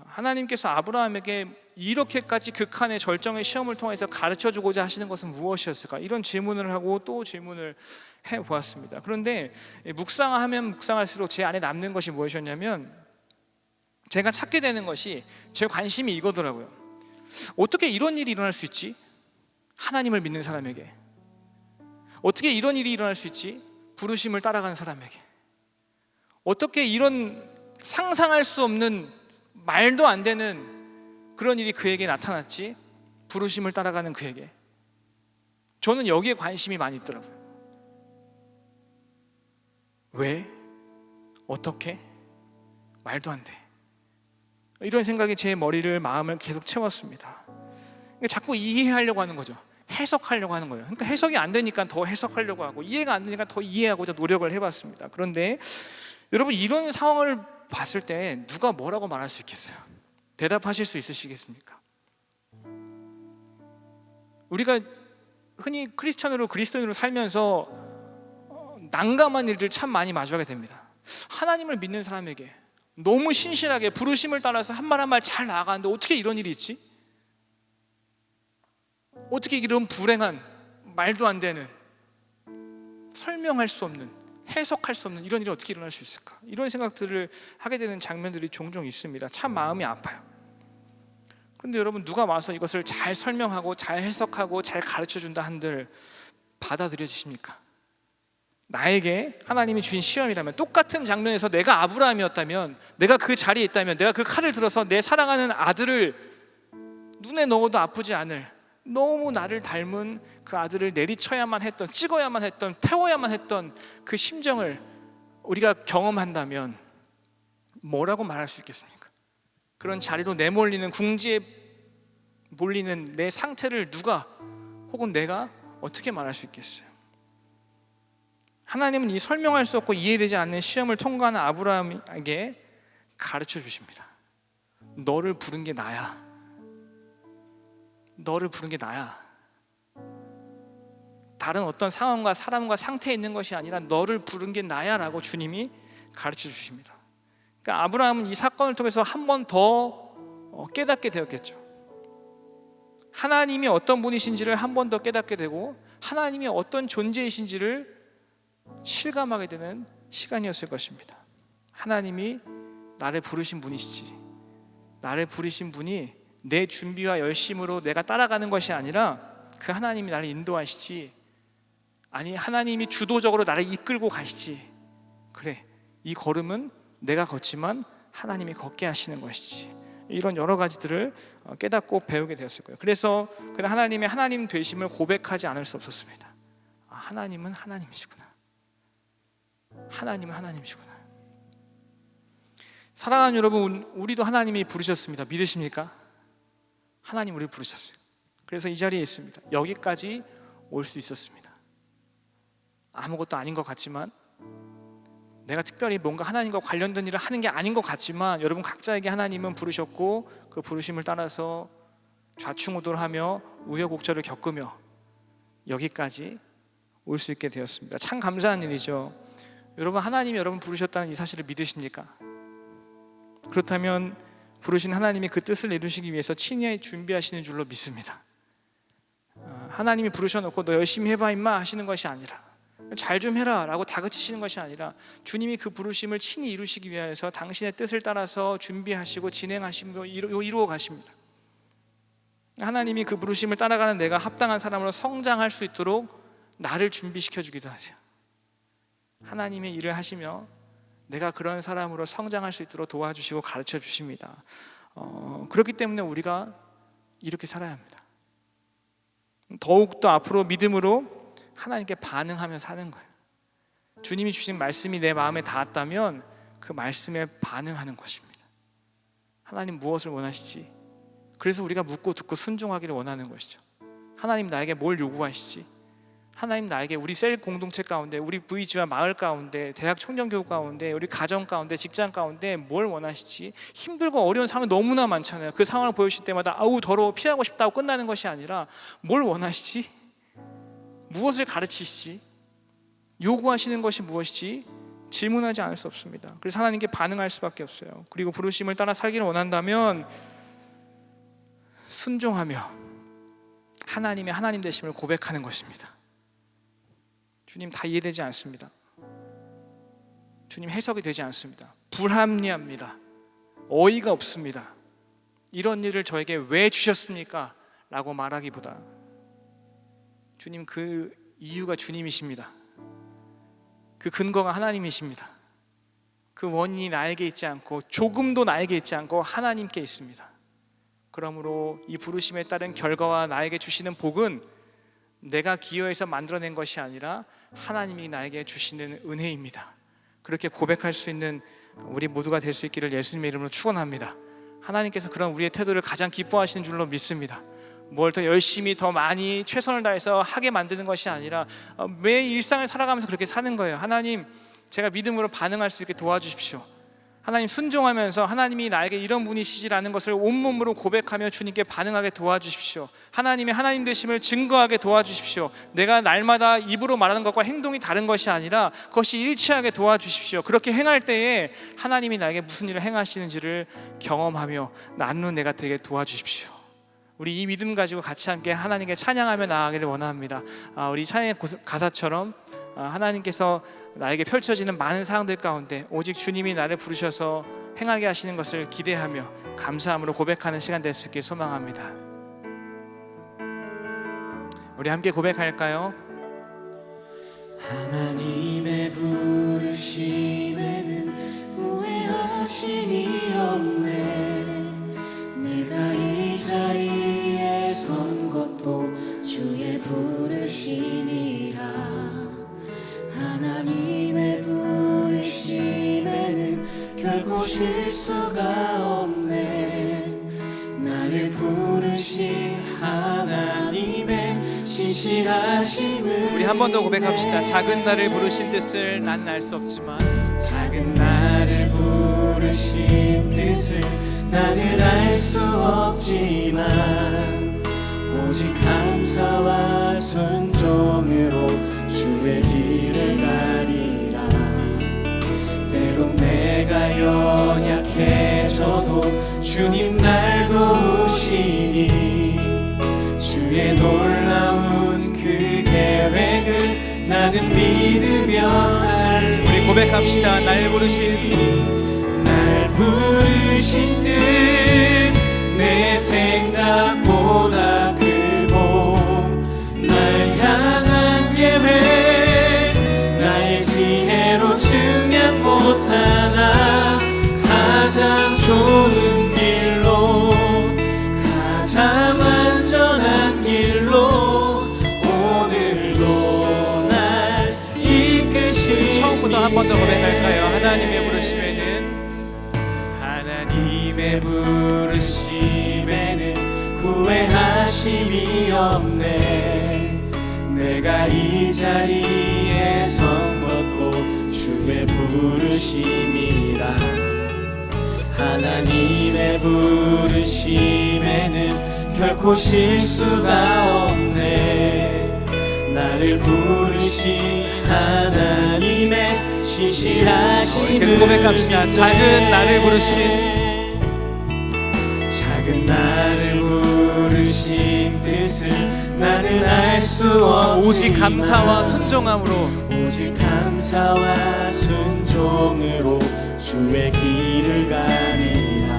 하나님께서 아브라함에게 이렇게까지 극한의 절정의 시험을 통해서 가르쳐주고자 하시는 것은 무엇이었을까? 이런 질문을 하고 또 질문을 해보았습니다. 그런데 묵상하면 묵상할수록 제 안에 남는 것이 무엇이었냐면, 제가 찾게 되는 것이, 제 관심이 이거더라고요. 어떻게 이런 일이 일어날 수 있지? 하나님을 믿는 사람에게. 어떻게 이런 일이 일어날 수 있지? 부르심을 따라가는 사람에게. 어떻게 이런 상상할 수 없는, 말도 안 되는 그런 일이 그에게 나타났지? 부르심을 따라가는 그에게. 저는 여기에 관심이 많이 있더라고요. 왜? 어떻게? 말도 안 돼. 이런 생각이 제 머리를, 마음을 계속 채웠습니다. 자꾸 이해하려고 하는 거죠. 해석하려고 하는 거예요. 그러니까 해석이 안 되니까 더 해석하려고 하고, 이해가 안 되니까 더 이해하고자 노력을 해봤습니다. 그런데 여러분, 이런 상황을 봤을 때 누가 뭐라고 말할 수 있겠어요? 대답하실 수 있으시겠습니까? 우리가 흔히 크리스찬으로, 그리스도인으로 살면서 난감한 일들 참 많이 마주하게 됩니다. 하나님을 믿는 사람에게 너무 신실하게 부르심을 따라서 한 말 한 말 잘 나아가는데 어떻게 이런 일이 있지? 어떻게 이런 불행한, 말도 안 되는, 설명할 수 없는, 해석할 수 없는 이런 일이 어떻게 일어날 수 있을까? 이런 생각들을 하게 되는 장면들이 종종 있습니다. 참 마음이 아파요. 그런데 여러분, 누가 와서 이것을 잘 설명하고 잘 해석하고 잘 가르쳐준다 한들 받아들여지십니까? 나에게 하나님이 주신 시험이라면, 똑같은 장면에서 내가 아브라함이었다면, 내가 그 자리에 있다면, 내가 그 칼을 들어서 내 사랑하는 아들을, 눈에 넣어도 아프지 않을, 너무 나를 닮은 그 아들을 내리쳐야만 했던, 찍어야만 했던, 태워야만 했던 그 심정을 우리가 경험한다면 뭐라고 말할 수 있겠습니까? 그런 자리로 내몰리는, 궁지에 몰리는 내 상태를 누가, 혹은 내가 어떻게 말할 수 있겠어요? 하나님은 이 설명할 수 없고 이해되지 않는 시험을 통과하는 아브라함에게 가르쳐 주십니다. 너를 부른 게 나야. 너를 부른 게 나야. 다른 어떤 상황과 사람과 상태에 있는 것이 아니라 너를 부른 게 나야 라고 주님이 가르쳐 주십니다. 그러니까 아브라함은 이 사건을 통해서 한 번 더 깨닫게 되었겠죠. 하나님이 어떤 분이신지를 한 번 더 깨닫게 되고, 하나님이 어떤 존재이신지를 실감하게 되는 시간이었을 것입니다. 하나님이 나를 부르신 분이시지, 나를 부르신 분이 내 준비와 열심으로 내가 따라가는 것이 아니라 그 하나님이 나를 인도하시지, 아니 하나님이 주도적으로 나를 이끌고 가시지, 그래 이 걸음은 내가 걷지만 하나님이 걷게 하시는 것이지, 이런 여러 가지들을 깨닫고 배우게 되었을 거예요. 그래서 그는 하나님의 하나님 되심을 고백하지 않을 수 없었습니다. 하나님은 하나님이시구나. 하나님은 하나님이시구나. 사랑하는 여러분, 우리도 하나님이 부르셨습니다. 믿으십니까? 하나님 우리를 부르셨어요. 그래서 이 자리에 있습니다. 여기까지 올 수 있었습니다. 아무것도 아닌 것 같지만, 내가 특별히 뭔가 하나님과 관련된 일을 하는 게 아닌 것 같지만, 여러분 각자에게 하나님은 부르셨고, 그 부르심을 따라서 좌충우돌하며 우여곡절을 겪으며 여기까지 올 수 있게 되었습니다. 참 감사한 일이죠. 여러분, 하나님이 여러분 부르셨다는 이 사실을 믿으십니까? 그렇다면 부르신 하나님이 그 뜻을 이루시기 위해서 친히 준비하시는 줄로 믿습니다. 하나님이 부르셔놓고 너 열심히 해봐 임마 하시는 것이 아니라, 잘 좀 해라 라고 다그치시는 것이 아니라, 주님이 그 부르심을 친히 이루시기 위해서 당신의 뜻을 따라서 준비하시고 진행하시고 이루어 가십니다. 하나님이 그 부르심을 따라가는 내가 합당한 사람으로 성장할 수 있도록 나를 준비시켜 주기도 하세요. 하나님의 일을 하시며 내가 그런 사람으로 성장할 수 있도록 도와주시고 가르쳐 주십니다. 그렇기 때문에 우리가 이렇게 살아야 합니다. 더욱더 앞으로 믿음으로 하나님께 반응하며 사는 거예요. 주님이 주신 말씀이 내 마음에 닿았다면 그 말씀에 반응하는 것입니다. 하나님 무엇을 원하시지? 그래서 우리가 묻고 듣고 순종하기를 원하는 것이죠. 하나님 나에게 뭘 요구하시지? 하나님 나에게 우리 셀 공동체 가운데, 우리 VG와 마을 가운데, 대학 청년교육 가운데, 우리 가정 가운데, 직장 가운데 뭘 원하시지? 힘들고 어려운 상황이 너무나 많잖아요. 그 상황을 보여주실 때마다 아우 더러워 피하고 싶다고 끝나는 것이 아니라 뭘 원하시지? 무엇을 가르치시지? 요구하시는 것이 무엇이지? 질문하지 않을 수 없습니다. 그래서 하나님께 반응할 수밖에 없어요. 그리고 부르심을 따라 살기를 원한다면 순종하며 하나님의 하나님 되심을 고백하는 것입니다. 주님 다 이해되지 않습니다. 주님 해석이 되지 않습니다. 불합리합니다. 어이가 없습니다. 이런 일을 저에게 왜 주셨습니까? 라고 말하기보다 주님 그 이유가 주님이십니다. 그 근거가 하나님이십니다. 그 원인이 나에게 있지 않고 조금도 나에게 있지 않고 하나님께 있습니다. 그러므로 이 부르심에 따른 결과와 나에게 주시는 복은 내가 기여해서 만들어낸 것이 아니라 하나님이 나에게 주시는 은혜입니다. 그렇게 고백할 수 있는 우리 모두가 될 수 있기를 예수님의 이름으로 축원합니다. 하나님께서 그런 우리의 태도를 가장 기뻐하시는 줄로 믿습니다. 뭘 더 열심히 더 많이 최선을 다해서 하게 만드는 것이 아니라 매일 일상을 살아가면서 그렇게 사는 거예요. 하나님, 제가 믿음으로 반응할 수 있게 도와주십시오. 하나님, 순종하면서 하나님이 나에게 이런 분이시라는 것을 온몸으로 고백하며 주님께 반응하게 도와주십시오. 하나님의 하나님 되심을 증거하게 도와주십시오. 내가 날마다 입으로 말하는 것과 행동이 다른 것이 아니라 그것이 일치하게 도와주십시오. 그렇게 행할 때에 하나님이 나에게 무슨 일을 행하시는지를 경험하며 나누는 내가 되게 도와주십시오. 우리 이 믿음 가지고 같이 함께 하나님께 찬양하며 나아가기를 원합니다. 우리 찬양의 가사처럼 하나님께서 나에게 펼쳐지는 많은 상황들 가운데 오직 주님이 나를 부르셔서 행하게 하시는 것을 기대하며 감사함으로 고백하는 시간 될 수 있길 소망합니다. 우리 함께 고백할까요? 하나님의 부르심에는 후회하심이 없네. 내가 이 자리에 선 것도 주의 부르심이라. 하나님의 부르심에는 결코 실수가 없네. 나를 부르신 하나님의 신실하심을 우리 한 번 더 고백합시다. 작은 나를 부르신 뜻을 난 알 수 없지만 작은 나를 부르신 뜻을 나는 알 수 없지만 오직 감사와 순종으로 주의 길을 가리라. 때론 내가 연약해져도 주님 날 도우시니 주의 놀라운 그 계획을 나는 믿으며 살리. 우리 고백합시다. 날 부르신 뜻 내 생각보다 크고 날 향한 계획 나의 지혜로 증명 못하나 가장 좋은 길로 가장 안전한 길로 오늘도 날 이끄시. 처음부터 한 번 더 고백할까요? 하나님의 부르심에는 하나님의 부르심에는 후회하심이 없네. 내가 이 자리에 선 것도 주의 부르심이라. 하나님의 부르심에는 결코 실수가 없네. 나를 부르신 하나님의 신실하심을 고백합시다. 작은 나를 부르신 뜻을 나는 알 수 없지만 오직 감사와 순종함으로 오직 감사와 순종으로 주의 길을 가리라.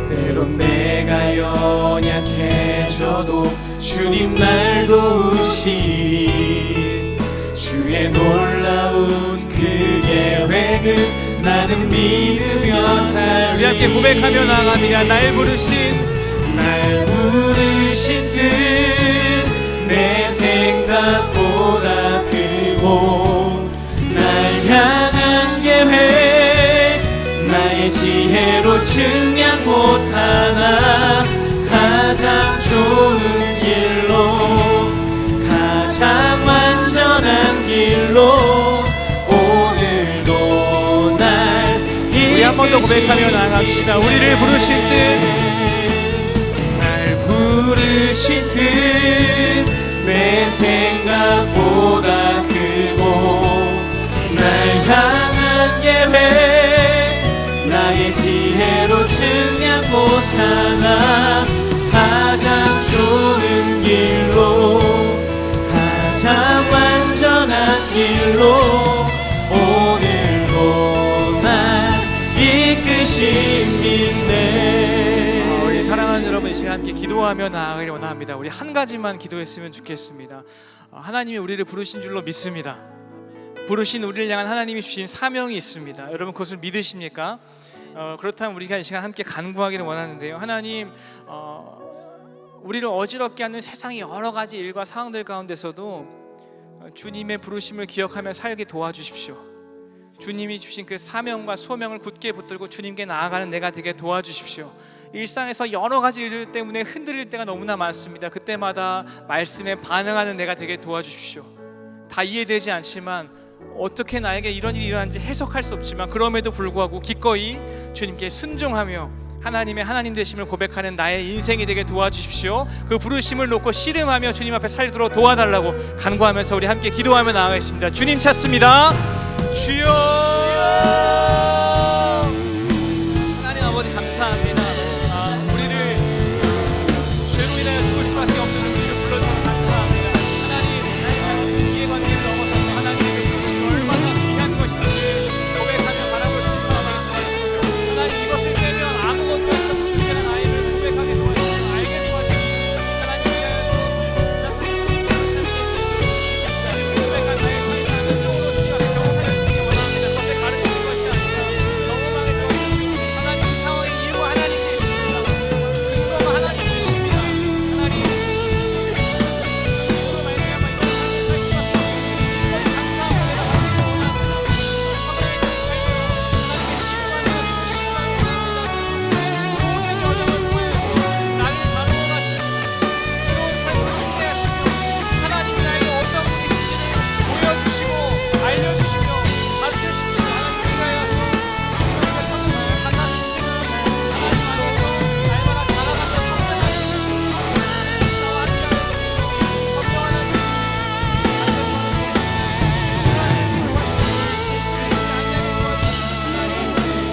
때론 내가 연약해져도 주님 날 도우시니 주의 놀라운 그 계획을 나는 믿으며 살리. 우리 함께 고백하며 나아갑니다. 날 부르신 뜻 내 생각보다 크고 증량 못하나 가장 좋은 길로 가장 완전한 길로 오늘도 날 우리 한 번 더 고백하며 나아갑시다. 우리를 부르신 날 부르신 뜻 내 생각보다 크고 날 향한 계획 나의 지혜로 증량 못하나 가장 좋은 길로 가장 완전한 길로 오늘도 날 이끄십니네. 우리 사랑하는 여러분, 이 시간 함께 기도하며 나아가길 원합니다. 우리 한 가지만 기도했으면 좋겠습니다. 하나님이 우리를 부르신 줄로 믿습니다. 부르신 우리를 향한 하나님이 주신 사명이 있습니다. 여러분 그것을 믿으십니까? 그렇다면 우리가 이 시간 함께 간구하기를 원하는데요. 하나님, 우리를 어지럽게 하는 세상의 여러 가지 일과 상황들 가운데서도 주님의 부르심을 기억하며 살게 도와주십시오. 주님이 주신 그 사명과 소명을 굳게 붙들고 주님께 나아가는 내가 되게 도와주십시오. 일상에서 여러 가지 일들 때문에 흔들릴 때가 너무나 많습니다. 그때마다 말씀에 반응하는 내가 되게 도와주십시오. 다 이해되지 않지만 어떻게 나에게 이런 일이 일어난지 해석할 수 없지만 그럼에도 불구하고 기꺼이 주님께 순종하며 하나님의 하나님 되심을 고백하는 나의 인생이 되게 도와주십시오. 그 부르심을 놓고 씨름하며 주님 앞에 살도록 도와달라고 간구하면서 우리 함께 기도하며 나아가겠습니다. 주님 찾습니다. 주여, 하나님 아버지 감사합니다. 우리를 죄로 인하여 죽을 수밖에 없는 우리를 불러주셔서 감사합니다. 하나님, 나의 작은 이해관계를 넘어서서 하나님의 부르심이 얼마나 귀한 것인지 고백하며 바라볼 수 있는 마음을 도와주십시오. 하나님, 이것을 깨면 아무것도 할 수 없는 주님의 아이를 고백하게 도와주시고 알게 도와주시고 하나님을 위하여 주신 고백한 나의 삶을 순종으로 주님 앞에 경험하여 주시기 원합니다. 그것을 가르치는 것이 아니라 경험하게 도와주시고 하나님 이 상황의 이유가 하나님께 있습니다. 근거가 하나님 되십니다. 하나님, 주님으로 말미암아 이런 삶을 살 수밖에 없습니다. 감사하고 내가 받기를 원합니다. 성령의 뜻을 하나님의 신뢰하며 주시기 원합니다. 모든 여정을 통하여서 나를 바라보 가시고 새로운 삶을 준비하시며 하나님이 나에게 어떤 분이신지를 보여주시고 알려주시며 가르쳐주시며 하나님 위하여서 주님의 성신을 가난 인생을 하나님 안에서 날마다 자라가며 성장하시는 나와 함께하여 주시시 성령 하나님 여전히 하나님은 어디 계시고 여전히 하나님이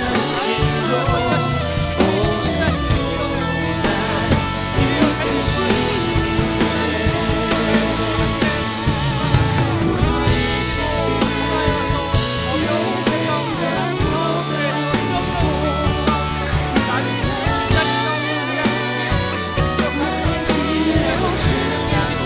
나의 근거가 되시고 내가 죽음도 기만하는 여전히 하시는 주님의 신실하신 믿음을 우리를 살리시고 어려운 세상 그래서 점으로 나를 시간까지 우리 하신 주의 부르심을 기억하는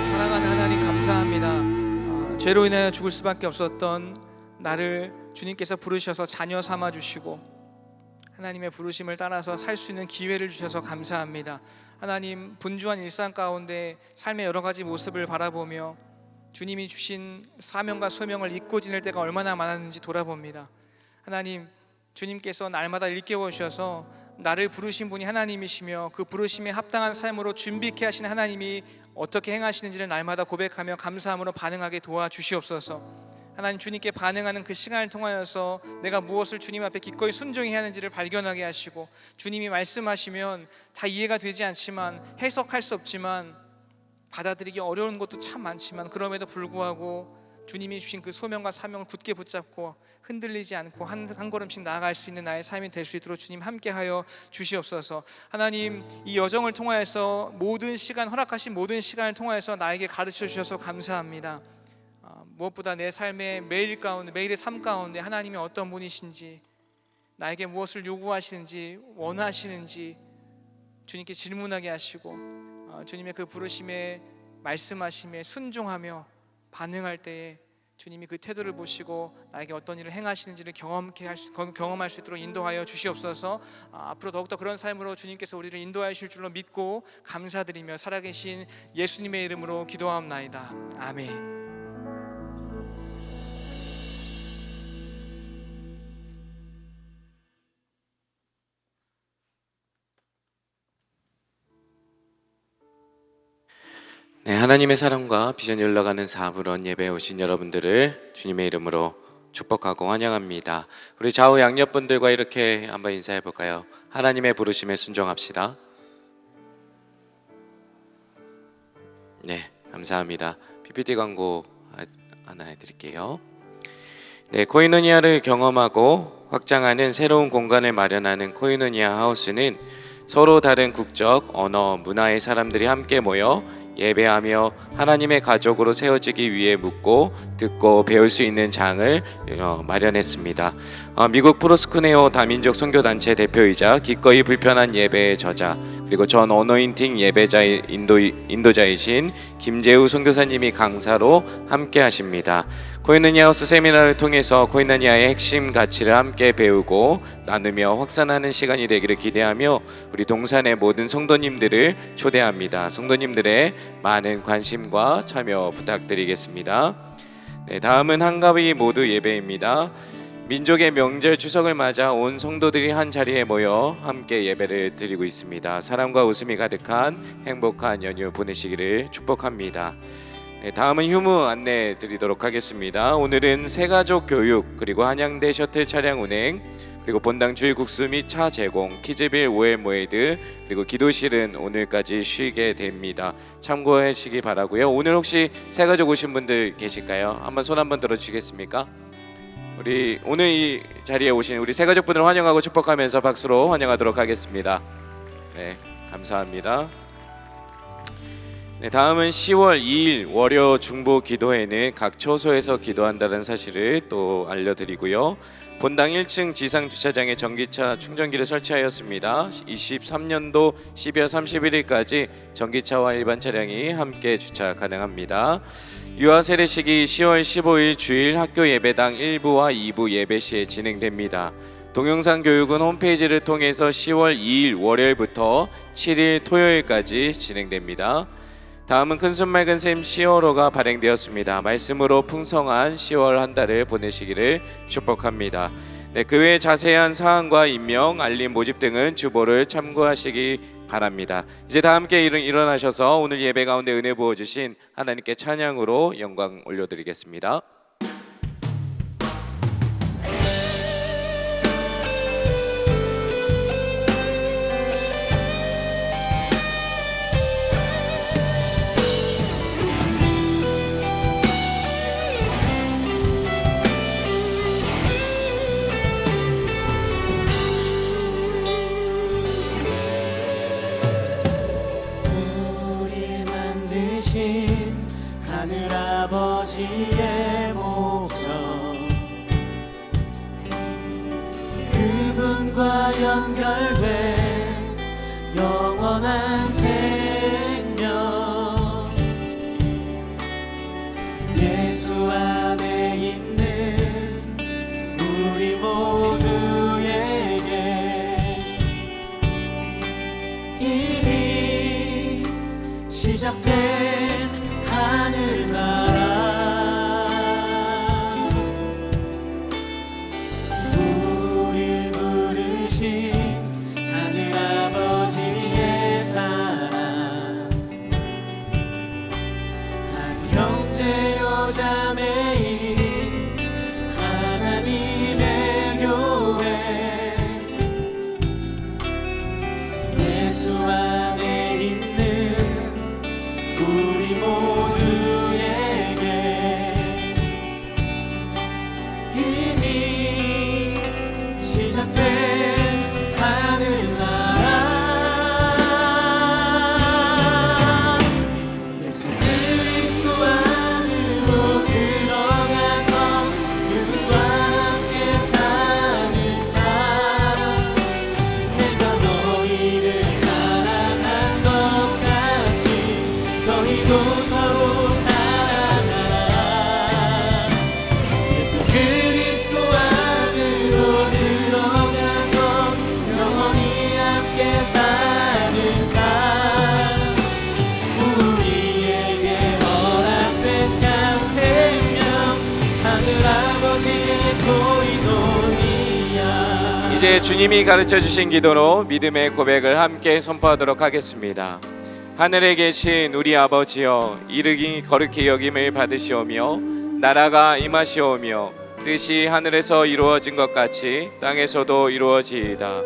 사랑하는 하나님 감사합니다. 죄로 인하여 죽을 수밖에 없었던 나를 주님께서 부르셔서 자녀 삼아 주시고 하나님의 부르심을 따라서 살 수 있는 기회를 주셔서 감사합니다. 하나님, 분주한 일상 가운데 삶의 여러 가지 모습을 바라보며 주님이 주신 사명과 소명을 잊고 지낼 때가 얼마나 많았는지 돌아봅니다. 하나님, 주님께서 날마다 일깨워 주셔서 나를 부르신 분이 하나님이시며 그 부르심에 합당한 삶으로 준비케 하신 하나님이 어떻게 행하시는지를 날마다 고백하며 감사함으로 반응하게 도와주시옵소서. 하나님 주님께 반응하는 그 시간을 통하여서 내가 무엇을 주님 앞에 기꺼이 순종해야 하는지를 발견하게 하시고, 주님이 말씀하시면 다 이해가 되지 않지만, 해석할 수 없지만, 받아들이기 어려운 것도 참 많지만, 그럼에도 불구하고 주님이 주신 그 소명과 사명을 굳게 붙잡고 흔들리지 않고 한 걸음씩 나아갈 수 있는 나의 삶이 될 수 있도록 주님 함께하여 주시옵소서. 하나님, 이 여정을 통하여서 모든 시간, 허락하신 모든 시간을 통하여서 나에게 가르쳐 주셔서 감사합니다. 무엇보다 내 삶의 매일 가운데, 매일의 삶 가운데 하나님이 어떤 분이신지, 나에게 무엇을 요구하시는지, 원하시는지 주님께 질문하게 하시고, 주님의 그 부르심에, 말씀하심에 순종하며 반응할 때에 주님이 그 태도를 보시고 나에게 어떤 일을 행하시는지를 경험할 수 있도록 인도하여 주시옵소서. 앞으로 더욱더 그런 삶으로 주님께서 우리를 인도하실 줄로 믿고 감사드리며 살아계신 예수님의 이름으로 기도하옵나이다. 아멘. 네, 하나님의 사랑과 비전이 흘러가는 사부런 예배에 오신 여러분들을 주님의 이름으로 축복하고 환영합니다. 우리 좌우 양옆분들과 이렇게 한번 인사해 볼까요? 하나님의 부르심에 순종합시다. 네, 감사합니다. PPT 광고 하나 해드릴게요. 네, 코이노니아를 경험하고 확장하는 새로운 공간을 마련하는 코이노니아 하우스는 서로 다른 국적, 언어, 문화의 사람들이 함께 모여 예배하며 하나님의 가족으로 세워지기 위해 묻고 듣고 배울 수 있는 장을 마련했습니다. 미국 프로스쿠네오 다민족 선교단체 대표이자 기꺼이 불편한 예배의 저자, 그리고 전 어노인팅 예배자의 인도자이신 김재우 선교사님이 강사로 함께 하십니다. 코이노니아 하우스 세미나를 통해서 코이노니아의 핵심 가치를 함께 배우고 나누며 확산하는 시간이 되기를 기대하며 우리 동산의 모든 성도님들을 초대합니다. 성도님들의 많은 관심과 참여 부탁드리겠습니다. 네, 다음은 한가위 모두 예배입니다. 민족의 명절 추석을 맞아 온 성도들이 한 자리에 모여 함께 예배를 드리고 있습니다. 사랑과 웃음이 가득한 행복한 연휴 보내시기를 축복합니다. 네, 다음은 휴무 안내 드리도록 하겠습니다. 오늘은 새가족 교육, 그리고 한양대 셔틀 차량 운행, 그리고 본당 주일 국수 및 차 제공, 키즈빌 오엘 모에드, 그리고 기도실은 오늘까지 쉬게 됩니다. 참고하시기 바라고요. 오늘 혹시 새가족 오신 분들 계실까요? 한번 손 한번 들어주시겠습니까? 우리 오늘 이 자리에 오신 우리 새가족분을 환영하고 축복하면서 박수로 환영하도록 하겠습니다. 네, 감사합니다. 네, 다음은 10월 2일 월요 중보 기도회는 각 처소에서 기도한다는 사실을 또 알려드리고요. 본당 1층 지상 주차장에 전기차 충전기를 설치하였습니다. 23년도 12월 31일까지 전기차와 일반 차량이 함께 주차 가능합니다. 유아 세례식이 10월 15일 주일 학교 예배당 1부와 2부 예배 시에 진행됩니다. 동영상 교육은 홈페이지를 통해서 10월 2일 월요일부터 7일 토요일까지 진행됩니다. 다음은 큰순 맑은 샘 10월호가 발행되었습니다. 말씀으로 풍성한 10월 한 달을 보내시기를 축복합니다. 네, 그 외 자세한 사항과 임명, 알림, 모집 등은 주보를 참고하시기 바랍니다. 이제 다 함께 일어나셔서 오늘 예배 가운데 은혜 부어주신 하나님께 찬양으로 영광 올려드리겠습니다. 하늘아버지의 목적, 그분과 연결된 영원한 생명, 예수 안에 있는 우리 모두에게 이미 시작된 하늘나라, 우릴 부르신 하늘아버지의 사랑, 이제 주님이 가르쳐 주신 기도로 믿음의 고백을 함께 선포하도록 하겠습니다. 하늘에 계신 우리 아버지여, 이르기 거룩히 여김을 받으시오며 나라가 임하시오며 뜻이 하늘에서 이루어진 것 같이 땅에서도 이루어지이다.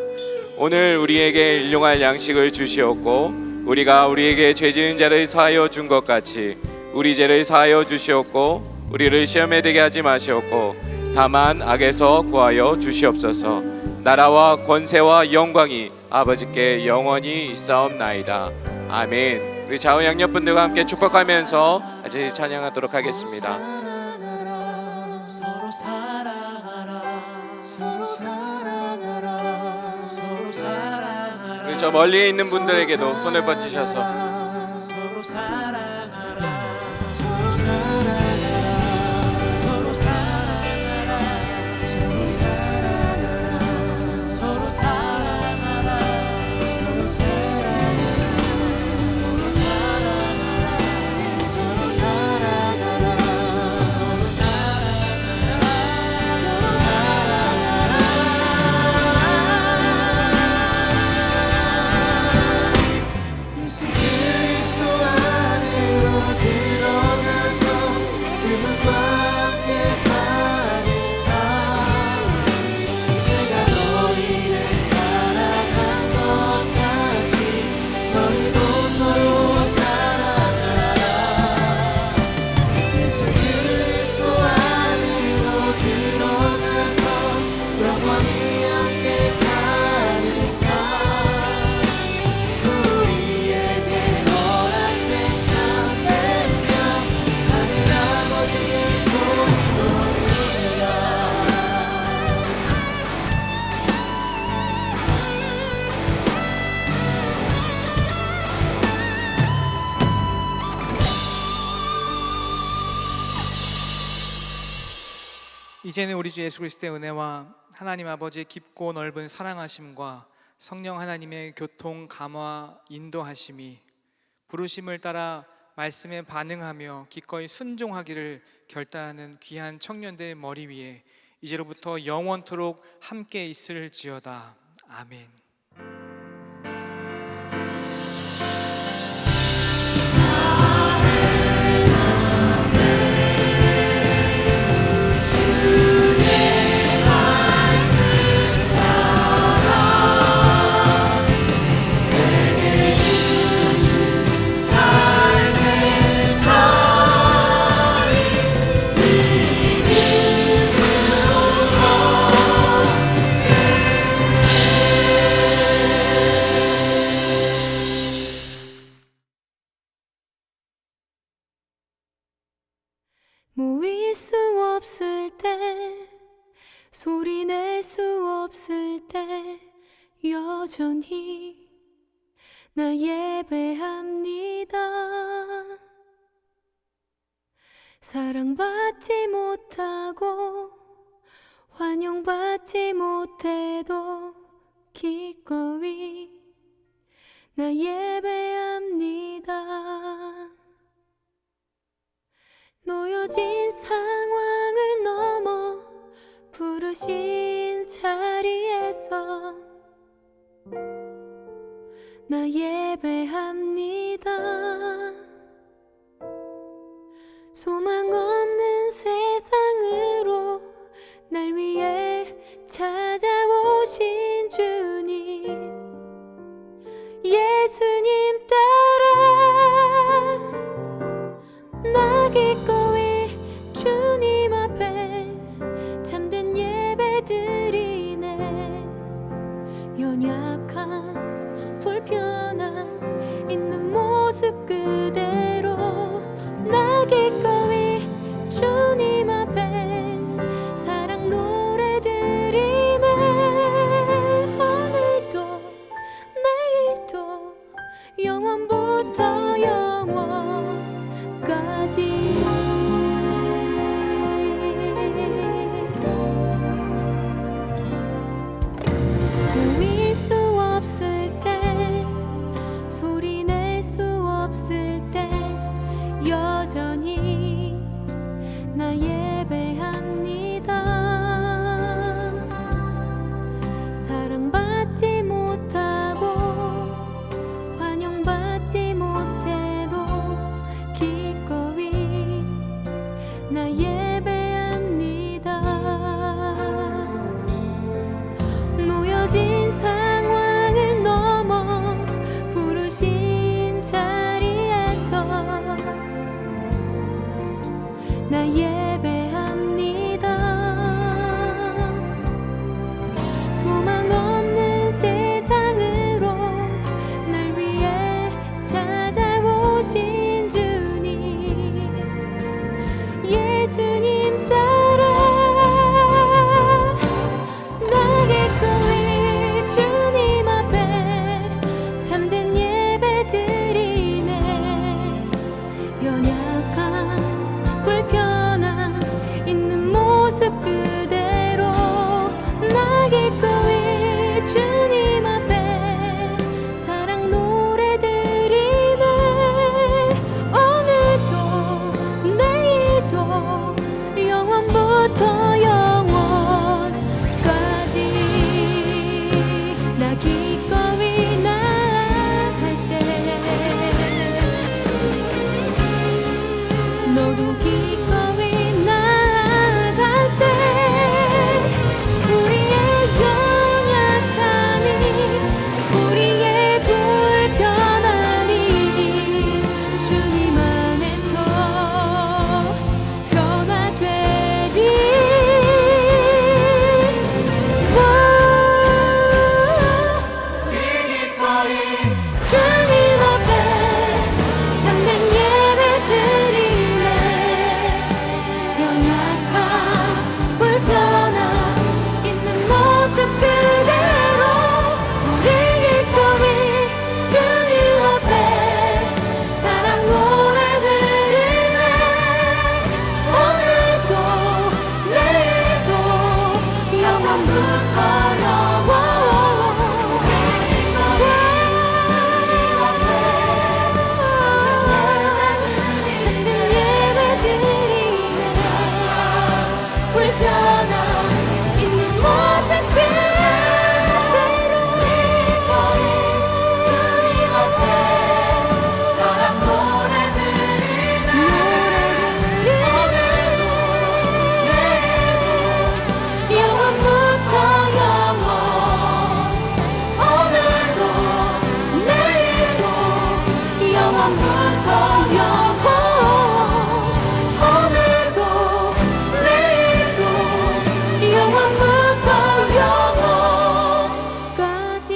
오늘 우리에게 일용할 양식을 주시옵고 우리가 우리에게 죄 지은 자를 사하여 준 것 같이 우리 죄를 사하여 주시옵고 우리를 시험에 들게 하지 마시옵고 다만 악에서 구하여 주시옵소서. 나라와 권세와 영광이 아버지께 영원히 있사옵나이다. 아멘. 우리 좌우 양옆분들과 함께 축복하면서 아직 찬양하도록 하겠습니다. 서로 사랑하라 서로 사랑하라 서로 사랑하라 우리 저 멀리 있는 분들에게도 손을 뻗치셔서 서로 사랑하라 서로 사랑하라 서로 사랑하라 서로 사랑하라 서로 사랑하라 서로 사랑하라 서로 사랑하라 서로 사랑하라 서로 예수 그리스도 안으로 들어가서 그분과 함께 사는 삶 내가 너희를 사랑한 것 같이 너희도 서로 사랑하라 예수 그리스도 안으로 들어가서 영원히 함께 사는 삶 우리에게 허락된 참 생명 하늘 아버지의 고인원이라 이제는 우리 주 예수 그리스도의 은혜와 하나님 아버지의 깊고 넓은 사랑하심과 성령 하나님의 교통, 감화, 인도하심이 부르심을 따라 말씀에 반응하며 기꺼이 순종하기를 결단하는 귀한 청년들의 머리 위에 이제로부터 영원토록 함께 있을지어다. 아멘. 모일 수 없을 때 소리 낼 수 없을 때 여전히 나 예배합니다. 사랑받지 못하고 환영받지 못해도 기꺼이 나 예배합니다. 놓여진 상황을 넘어 부르신 자리에서 나 예배합니다. 소망 없는 세상으로 날 위해 찾아오신 주님, 예수님 따라 나 기꺼이 주님 앞에 참된 예배 드리네. 연약함 불편함 있는 모습 그대로 나 기꺼이 주님 앞에 사랑 노래 드리네. 오늘도 내일도 영원부터 영원까지 나 기꺼이 나아갈 때 너도 기꺼이 나아갈 때 우리의 연약함이 우리의 불편함이 주님 안에서 변화되리. 주님 앞에 참된 예배 드리네. 연약함 불편함 있는 모습 그대로 우리 기꺼이 주님 앞에 사랑 노래 드리네. 오늘도 내일도 영원부터 영원 참된 예배 드리네. 불편함 있는 모습 그대로 주님 앞에 사랑 노래 드리네. 오늘도 내일도 영원부터 영원 오늘도 내일도 영원부터 영원 오늘도 내일도 영원부터 영원까지.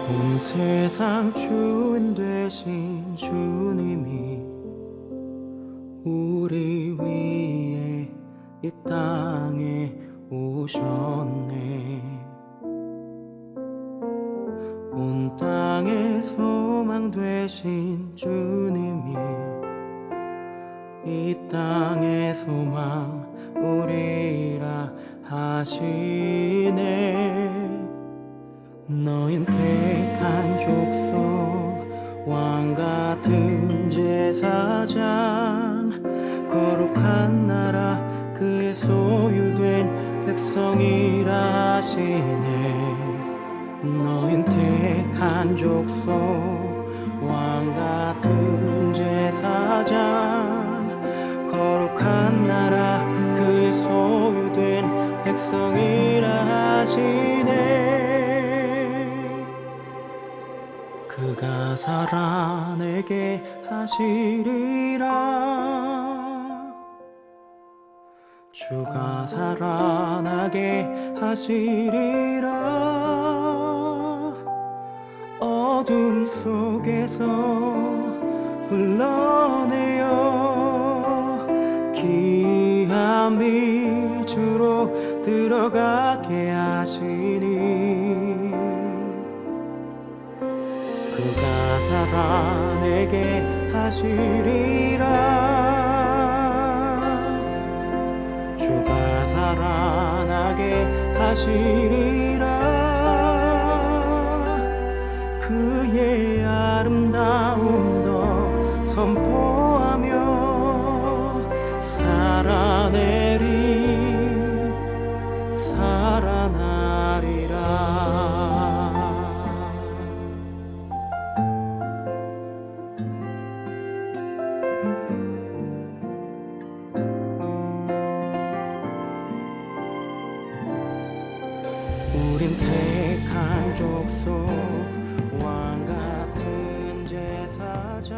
온 세상 주인 되신 주님이 우리 위에 이 땅에 오셨네. 온 땅의 소망 되신 주님이 이 땅의 소망 우리라 하시네. 너흰 택한 족속 왕같은 제사장 거룩한 나라 그의 소유된 백성이라 하시네. 너흰 택한 족속 왕같은 제사장 거룩한 나라 그의 소유된 백성이라 하시네. 그가 살아내게 하시리라. 주가 살아나게 하시리라. 어둠 속에서 불러내어 귀함이 주로 들어가게 하시니. 그가 살아내게 하시리라. 주가 살아나게 하시리라. 그의 아름다운 덕 선포하며 살아나리라. 우린 택한 족속 왕같은 제사장